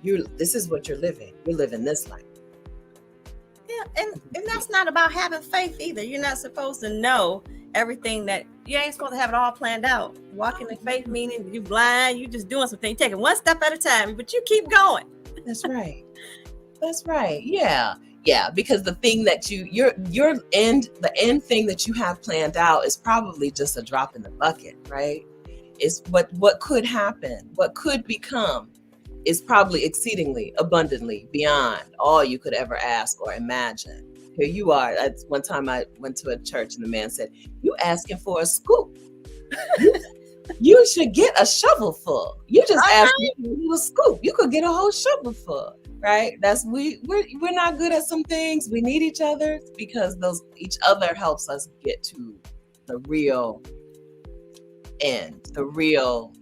this is what you're living. You're living this life. Yeah, and that's not about having faith either. You're not supposed to know everything. That you ain't supposed to have it all planned out. Walking in faith meaning you blind, you just doing something, taking one step at a time, but you keep going. That's right. That's right. Yeah. Yeah, because the thing that the end thing that you have planned out is probably just a drop in the bucket, right? It's what could happen, what could become is probably exceedingly abundantly beyond all you could ever ask or imagine. Here you are. One time I went to a church and the man said, "You asking for a scoop? You should get a shovelful. You just asked for a scoop. You could get a whole shovelful." Right? We're not good at some things. We need each other because each other helps us get to the real end, the real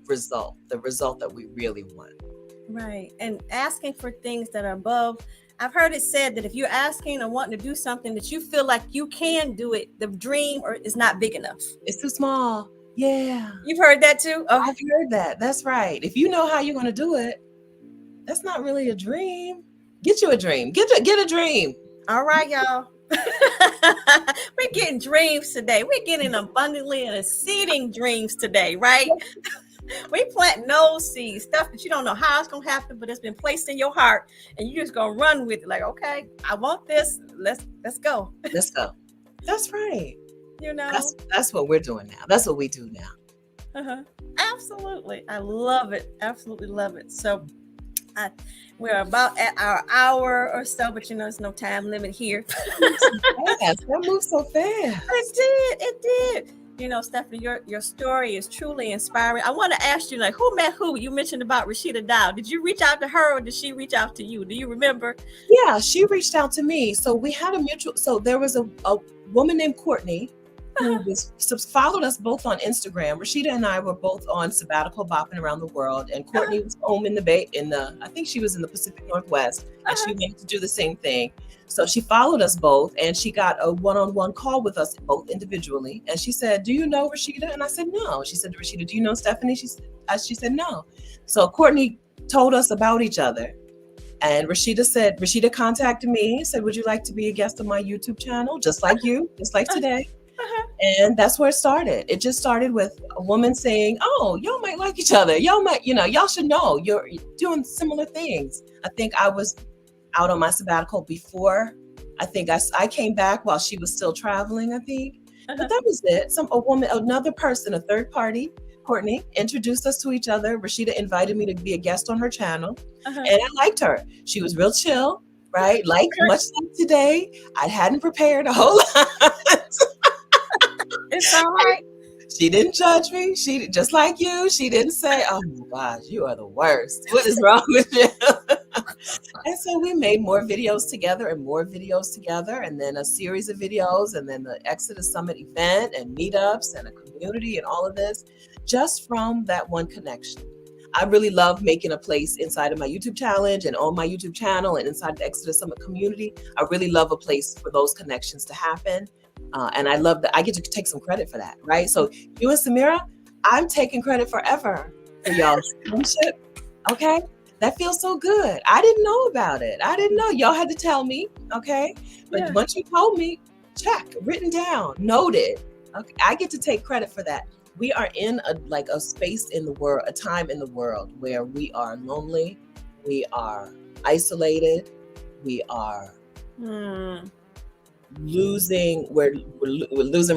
result, the result that we really want. Right. And asking for things that are above. I've heard it said that if you're asking or wanting to do something that you feel like you can do it, the dream is not big enough. It's too small. Yeah. You've heard that too? Oh, I've heard that. That's right. If you know how you're going to do it, that's not really a dream. Get you a dream. Get a dream. All right, y'all. We're getting dreams today. We're getting abundantly and exceeding dreams today, right? We plant no seeds, stuff that you don't know how it's gonna happen, but it's been placed in your heart, and you're just gonna run with it. Like, okay, I want this. Let's go. Let's go. That's right. You know, that's what we're doing now. That's what we do now. Absolutely, I love it. Absolutely love it. So, we're about at our hour or so, but there's no time limit here. That moved so fast. It did. Stephanie, your story is truly inspiring. I want to ask you, like, who met who? You mentioned about Rashida Dow. Did you reach out to her or did she reach out to you? Do you remember? Yeah, she reached out to me. So we had so there was a woman named Courtney who followed us both on Instagram. Rashida and I were both on sabbatical bopping around the world, and Courtney was home in I think she was in the Pacific Northwest, and she wanted to do the same thing. So she followed us both, and she got a one-on-one call with us both individually. And she said, "Do you know Rashida?" And I said, "No." She said to Rashida, "Do you know Stephanie?" She said, "No." So Courtney told us about each other. And Rashida contacted me, said, "Would you like to be a guest on my YouTube channel?" Just like you, just like today. And that's where it started. It just started with a woman saying, "Oh, y'all might like each other. Y'all might, y'all should know you're doing similar things." I think I was out on my sabbatical before. I think I came back while she was still traveling, I think. But that was it. Another person, a third party, Courtney, introduced us to each other. Rashida invited me to be a guest on her channel. And I liked her. She was real chill, right? Much like today, I hadn't prepared a whole lot. It's all right. She didn't judge me. She, just like you, she didn't say, "Oh my gosh, you are the worst. What is wrong with you?" And so we made more videos together and more videos together, and then a series of videos, and then the Exodus Summit event and meetups and a community and all of this, just from that one connection. I really love making a place inside of my YouTube challenge and on my YouTube channel and inside the Exodus Summit community. I really love a place for those connections to happen. And I love that I get to take some credit for that, right? So you and Samira, I'm taking credit forever for y'all's friendship, okay? That feels so good. I didn't know about it. I didn't know. Y'all had to tell me, okay? But once you told me, check, written down, noted. Okay, I get to take credit for that. We are in a space in the world, a time in the world where we are lonely, we are isolated, we are we're losing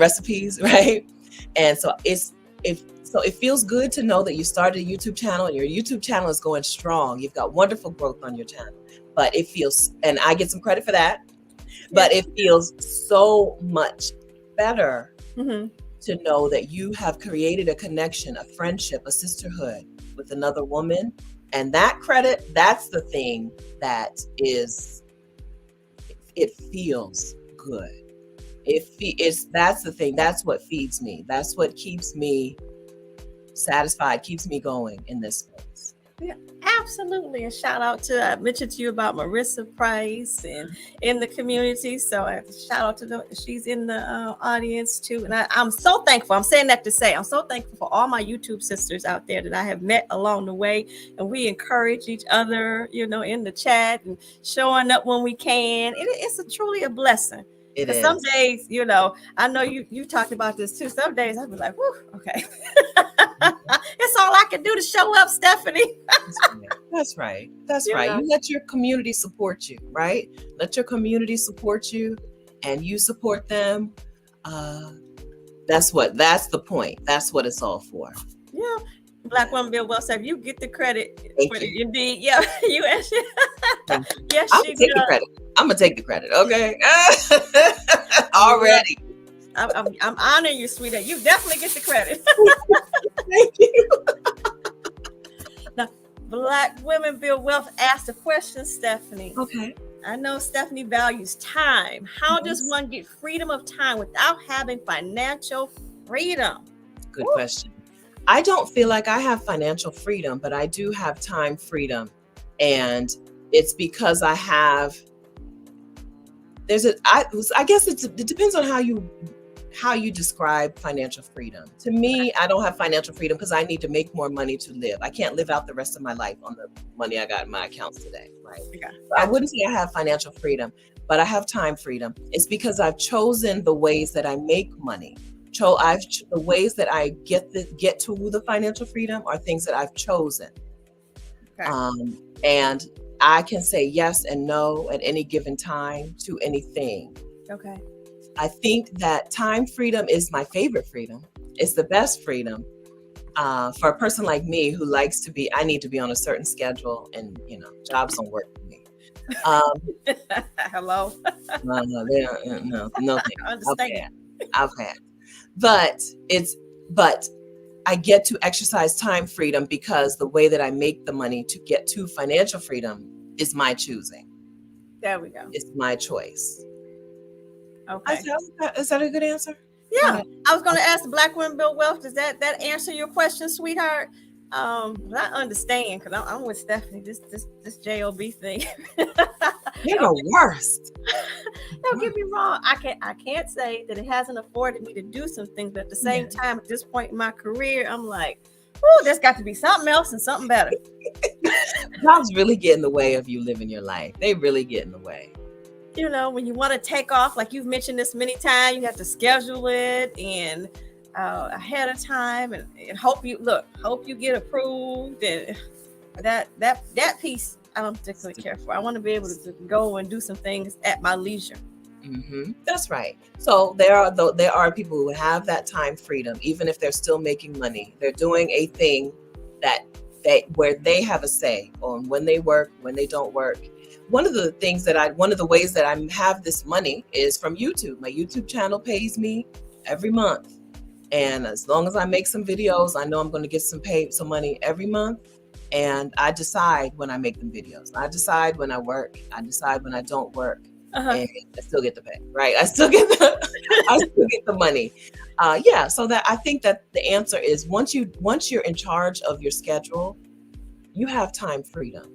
recipes, right? And so it feels good to know that you started a YouTube channel and your YouTube channel is going strong. You've got wonderful growth on your channel, but it feels, and I get some credit for that, but it feels so much better to know that you have created a connection, a friendship, a sisterhood with another woman. And that credit, that's the thing that is, it feels good. That's the thing. That's what feeds me. That's what keeps me satisfied, keeps me going in this space. Yeah, absolutely. And shout out to, I mentioned to you about Marissa Price and in the community. So shout out to them. She's in the audience too. And I'm so thankful. I'm saying that to say, I'm so thankful for all my YouTube sisters out there that I have met along the way. And we encourage each other, you know, in the chat and showing up when we can. It's truly a blessing. It is. Some days, you know, I know you talked about this too. Some days I'll be like, whew, okay. It's all I can do to show up, Stephanie. That's right. That's right. You let your community support you, right? Let your community support you and you support them. That's the point. That's what it's all for. Yeah. Black Woman Build Wealth said, you get the credit. Thank you. Indeed. Yeah. You actually. Yes, I'm gonna take the credit. I'm gonna take the credit. Okay. Already. I'm honoring you, sweetheart. You definitely get the credit. Thank you. Now, Black Women Build Wealth asked a question, Stephanie. Okay. I know Stephanie values time. How does one get freedom of time without having financial freedom? Good question. I don't feel like I have financial freedom, but I do have time freedom. And it's because I have, I guess it depends on how you describe financial freedom. To me, I don't have financial freedom because I need to make more money to live. I can't live out the rest of my life on the money I got in my accounts today, right? Yeah. I wouldn't say I have financial freedom, but I have time freedom. It's because I've chosen the ways that I make money. The ways that I get to the financial freedom are things that I've chosen. Okay. And I can say yes and no at any given time to anything. Okay. I think that time freedom is my favorite freedom. It's the best freedom for a person like me who likes to be, I need to be on a certain schedule and, you know, jobs don't work for me. Hello? No. I understand. I've had. But I get to exercise time freedom because the way that I make the money to get to financial freedom is my choosing. There we go. It's my choice. Okay. Is that a good answer? Yeah. Okay. I was going to ask the Black Women Build Wealth. Does that answer your question, sweetheart? I understand because I'm with Stephanie. This JOB thing. You're the worst. Don't get me wrong. I can't say that it hasn't afforded me to do some things, but at the same time, at this point in my career, I'm like, oh, there's got to be something else and something better. Jobs really get in the way of you living your life. They really get in the way. You know, when you want to take off, like you've mentioned this many times, you have to schedule it and ahead of time and hope you get approved, and that piece I don't particularly care for. I want to be able to go and do some things at my leisure. Mm-hmm. That's right. So there are people who have that time freedom, even if they're still making money. They're doing a thing where they have a say on when they work, when they don't work. One of the ways that I have this money is from YouTube. My YouTube channel pays me every month. And as long as I make some videos, I know I'm going to get some money every month. And I decide when I make them videos. I decide when I work. I decide when I don't work. And I still get the pay, right? I still get the money. So that I think that the answer is once you're in charge of your schedule, you have time freedom,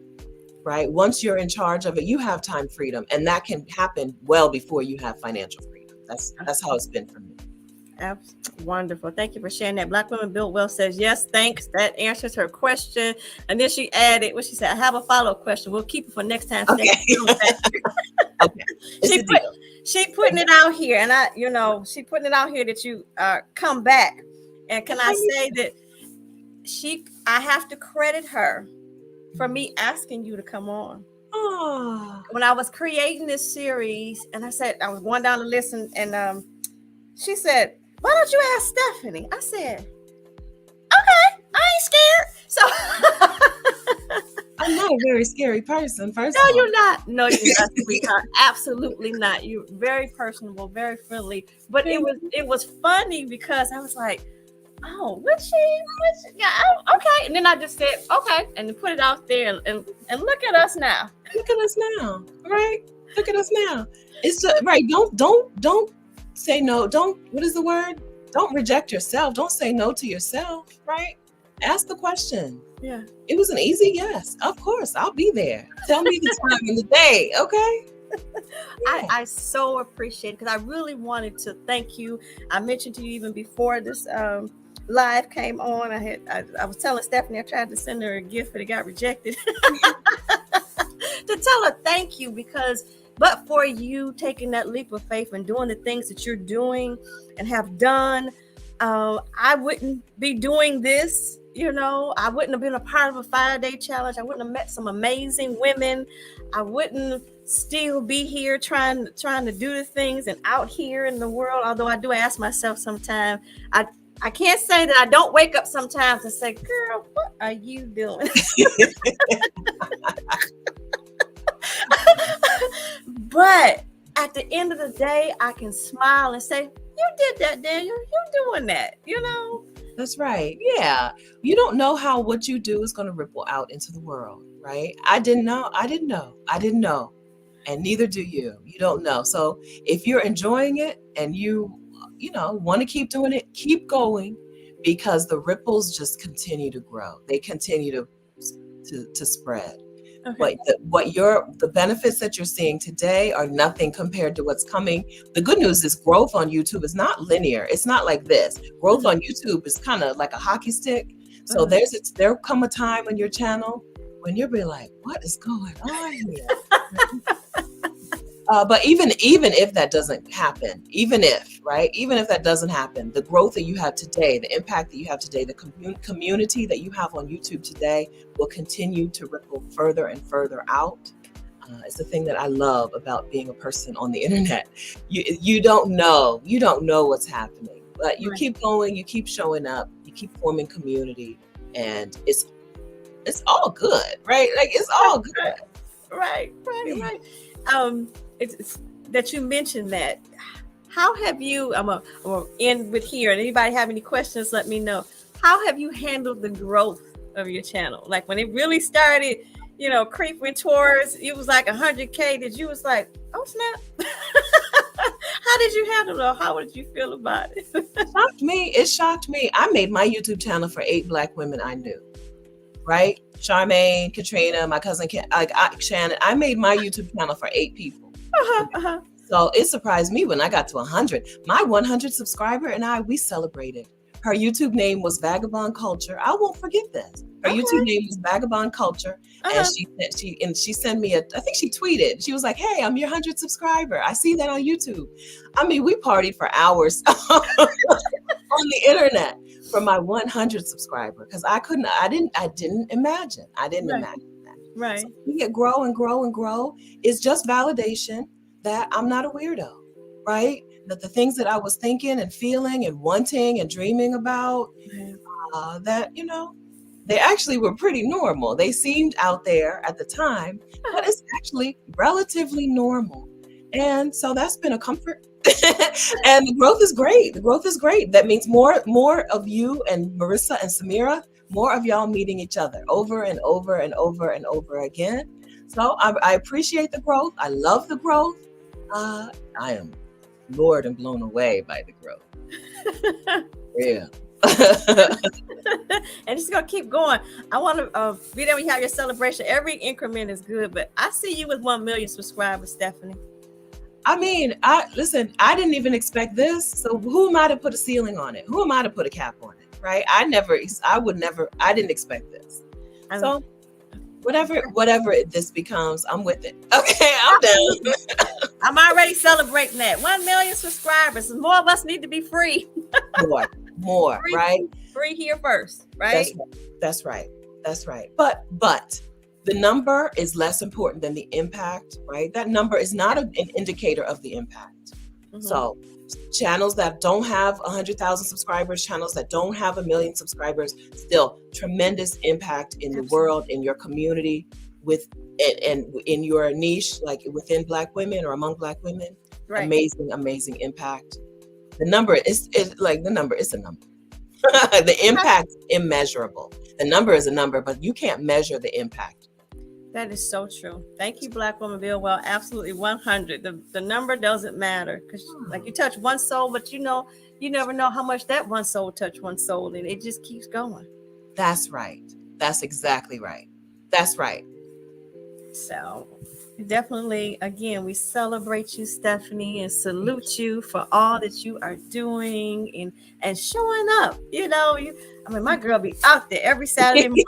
right? Once you're in charge of it, you have time freedom, and that can happen well before you have financial freedom. That's how it's been for me. Wonderful. Thank you for sharing that. Black Women Build Wealth says, yes, thanks. That answers her question. And then she added what she said. I have a follow-up question. We'll keep it for next time. Okay. Okay. She putting it out here, and she putting it out here that you come back. And can I say that I have to credit her for me asking you to come on. Oh. When I was creating this series, and I said I was going down the list, and she said, why don't you ask Stephanie? I said, okay, I ain't scared. So I'm not a very scary person, first of all. No, you're not. No, you're not, sweetheart. Absolutely not. You're very personable, very friendly. But it was funny because I was like, oh, yeah, okay. And then I just said, okay, and then put it out there, and look at us now. Look at us now, right? Look at us now. It's just, right. Don't say no. Don't, what is the word? Don't reject yourself. Don't say no to yourself, right? Ask the question. Yeah. It was an easy yes. Of course, I'll be there. Tell me the time in the day, okay? Yeah. I so appreciate it, because I really wanted to thank you. I mentioned to you even before this live came on. I was telling Stephanie I tried to send her a gift, but it got rejected. To tell her thank you, because but for you taking that leap of faith and doing the things that you're doing and have done, I wouldn't be doing this. I wouldn't have been a part of a 5-day challenge. I wouldn't have met some amazing women. I wouldn't still be here trying to do the things and out here in the world. Although I do ask myself sometimes, I can't say that I don't wake up sometimes and say, girl, what are you doing? But at the end of the day, I can smile and say, you did that, Daniel. You're doing that, That's right. Yeah. You don't know how what you do is going to ripple out into the world, right? I didn't know. And neither do you. You don't know. So if you're enjoying it and you want to keep doing it, keep going, because the ripples just continue to grow. They continue to spread. Okay. But the benefits that you're seeing today are nothing compared to what's coming. The good news is growth on YouTube is not linear. It's not like this. Growth on YouTube is kind of like a hockey stick. So there'll come a time on your channel when you'll be like, what is going on here? But even if that doesn't happen, even if that doesn't happen, the growth that you have today, the impact that you have today, the community that you have on YouTube today will continue to ripple further and further out. It's the thing that I love about being a person on the internet. You don't know what's happening, but you keep going, you keep showing up, you keep forming community, and it's all good, right? Like it's all good. Right. It's that you mentioned that. How have you, I'm gonna end with here, and anybody have any questions, let me know. How have you handled the growth of your channel? Like when it really started, creeping towards, it was like 100K, that you was like, oh snap. How did you handle it? How did you feel about it? It shocked me. I made my YouTube channel for 8 Black women I knew, right? Charmaine, Katrina, my cousin, Shannon. I made my YouTube channel for 8 people. So it surprised me when I got to 100. My 100 subscriber and we celebrated. Her YouTube name was Vagabond Culture. I won't forget this. Her YouTube name was Vagabond Culture, and she sent me I think she tweeted. She was like, "Hey, I'm your 100th subscriber. I see that on YouTube." I mean, we partied for hours on the internet for my 100 subscriber, because I didn't imagine that. Right. So we get grow and grow and grow. It's just validation that I'm not a weirdo, right? That the things that I was thinking and feeling and wanting and dreaming about, that, they actually were pretty normal. They seemed out there at the time, but it's actually relatively normal. And so that's been a comfort. And the growth is great. That means more of you and Marissa and Samira, more of y'all meeting each other over and over and over and over again. So I appreciate the growth. I love the growth. I am floored and blown away by the growth. Yeah. And it's gonna keep going. I want to be there when you have your celebration. Every increment is good, but I see you with 1 million subscribers, Stephanie. I mean, I didn't even expect this. So who am I to put a ceiling on it? Who am I to put a cap on it? Right? I didn't expect this. So whatever this becomes, I'm with it. Okay, I'm done. I'm already celebrating that. 1 million subscribers. More of us need to be free. More, free, right? Free here first, right? That's right. But the number is less important than the impact, right? That number is not an indicator of the impact. Mm-hmm. So channels that don't have 100,000 subscribers, channels that don't have 1 million subscribers, still tremendous impact in the world, in your community, and in your niche, like within Black women or among Black women. Right. Amazing impact. The number is a number. The impact is immeasurable. The number is a number, but you can't measure the impact. That is so true. Thank you, Black Woman Bill. Well, absolutely 100. The number doesn't matter because, like, you touch one soul, but you never know how much that one soul touched one soul, and it just keeps going. That's right. That's exactly right. That's right. So, definitely, again, we celebrate you, Stephanie, and salute you for all that you are doing and showing up. My girl be out there every Saturday morning.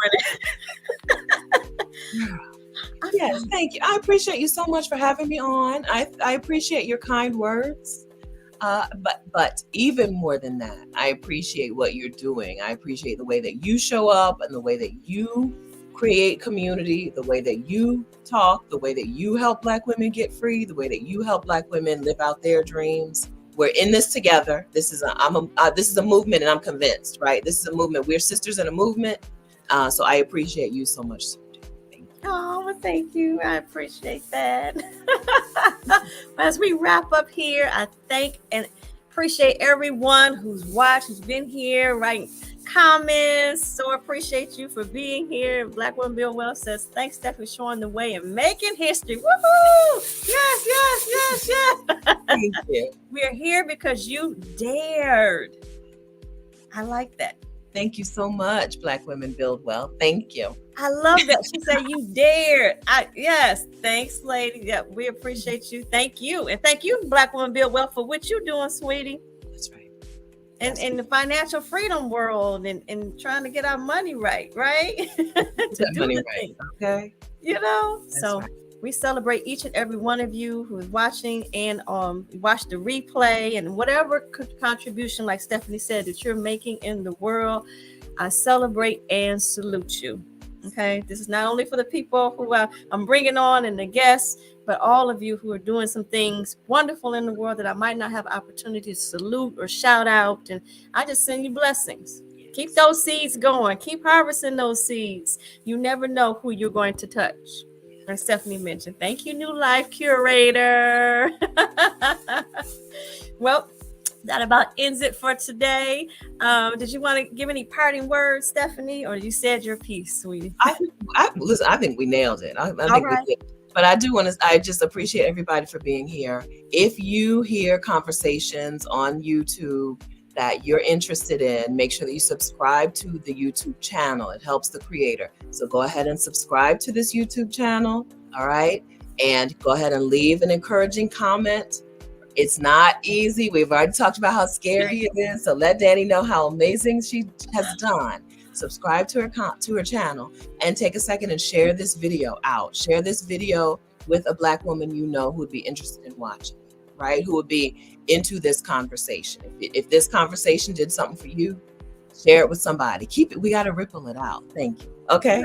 Yes, thank you. I appreciate you so much for having me on. I appreciate your kind words. But even more than that, I appreciate what you're doing. I appreciate the way that you show up and the way that you create community, the way that you talk, the way that you help Black women get free, the way that you help Black women live out their dreams. We're in this together. This is a movement, and I'm convinced, right? This is a movement. We're sisters in a movement. So I appreciate you so much. Oh, well, thank you. I appreciate that. As we wrap up here, I thank and appreciate everyone who's watched, who's been here, writing comments. So appreciate you for being here. Black Woman Bill Well says, thanks, Stephanie, for showing the way and making history. Woohoo! Yes, yes, yes, yes. Thank you. We're here because you dared. I like that. Thank you so much, Black Women Build Well. Thank you. I love that. She said you dared. Yes. Thanks, lady. Yeah, we appreciate you. Thank you. And thank you, Black Woman Build Well, for what you're doing, sweetie. That's right. And in the financial freedom world and trying to get our money right? To do money the right. thing. Okay. That's so right. We celebrate each and every one of you who is watching and watch the replay and whatever contribution, like Stephanie said, that you're making in the world. I celebrate and salute you. Okay, this is not only for the people who I'm bringing on and the guests, but all of you who are doing some things wonderful in the world that I might not have opportunity to salute or shout out. And I just send you blessings. Keep those seeds going. Keep harvesting those seeds. You never know who you're going to touch. As Stephanie mentioned, thank you, New Life Curator. Well, that about ends it for today. Did you want to give any parting words, Stephanie, or you said your piece, sweetie? Listen, I think we nailed it. I think we did. But I just appreciate everybody for being here. If you hear conversations on YouTube that you're interested in, make sure that you subscribe to the YouTube channel. It helps the creator. So go ahead and subscribe to this YouTube channel, all right? And go ahead and leave an encouraging comment. It's not easy. We've already talked about how scary it is. So let Danny know how amazing she has done. Subscribe to her channel and take a second and share this video out. Share this video with a Black woman you know who would be interested in watching, right? Who would be into this conversation. If this conversation did something for you, share it with somebody. Keep it. We got to ripple it out. Thank you. Okay.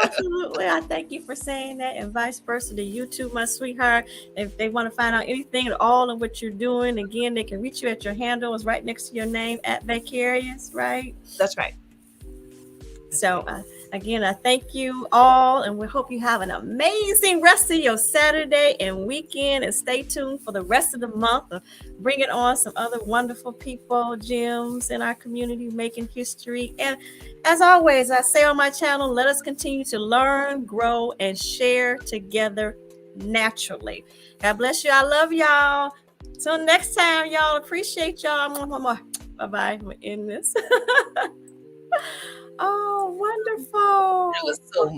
Absolutely. I thank you for saying that, and vice versa to YouTube, my sweetheart. If they want to find out anything at all of what you're doing, again, they can reach you at your handle. It's right next to your name, @Vicarious, right? That's right. So again, I thank you all, and we hope you have an amazing rest of your Saturday and weekend, and stay tuned for the rest of the month of bringing on some other wonderful people, gems in our community, making history. And as always, I say on my channel, let us continue to learn, grow, and share together naturally. God bless you. I love y'all. Till next time, y'all. Appreciate y'all. Bye-bye. We're in this. Oh, wonderful. That was so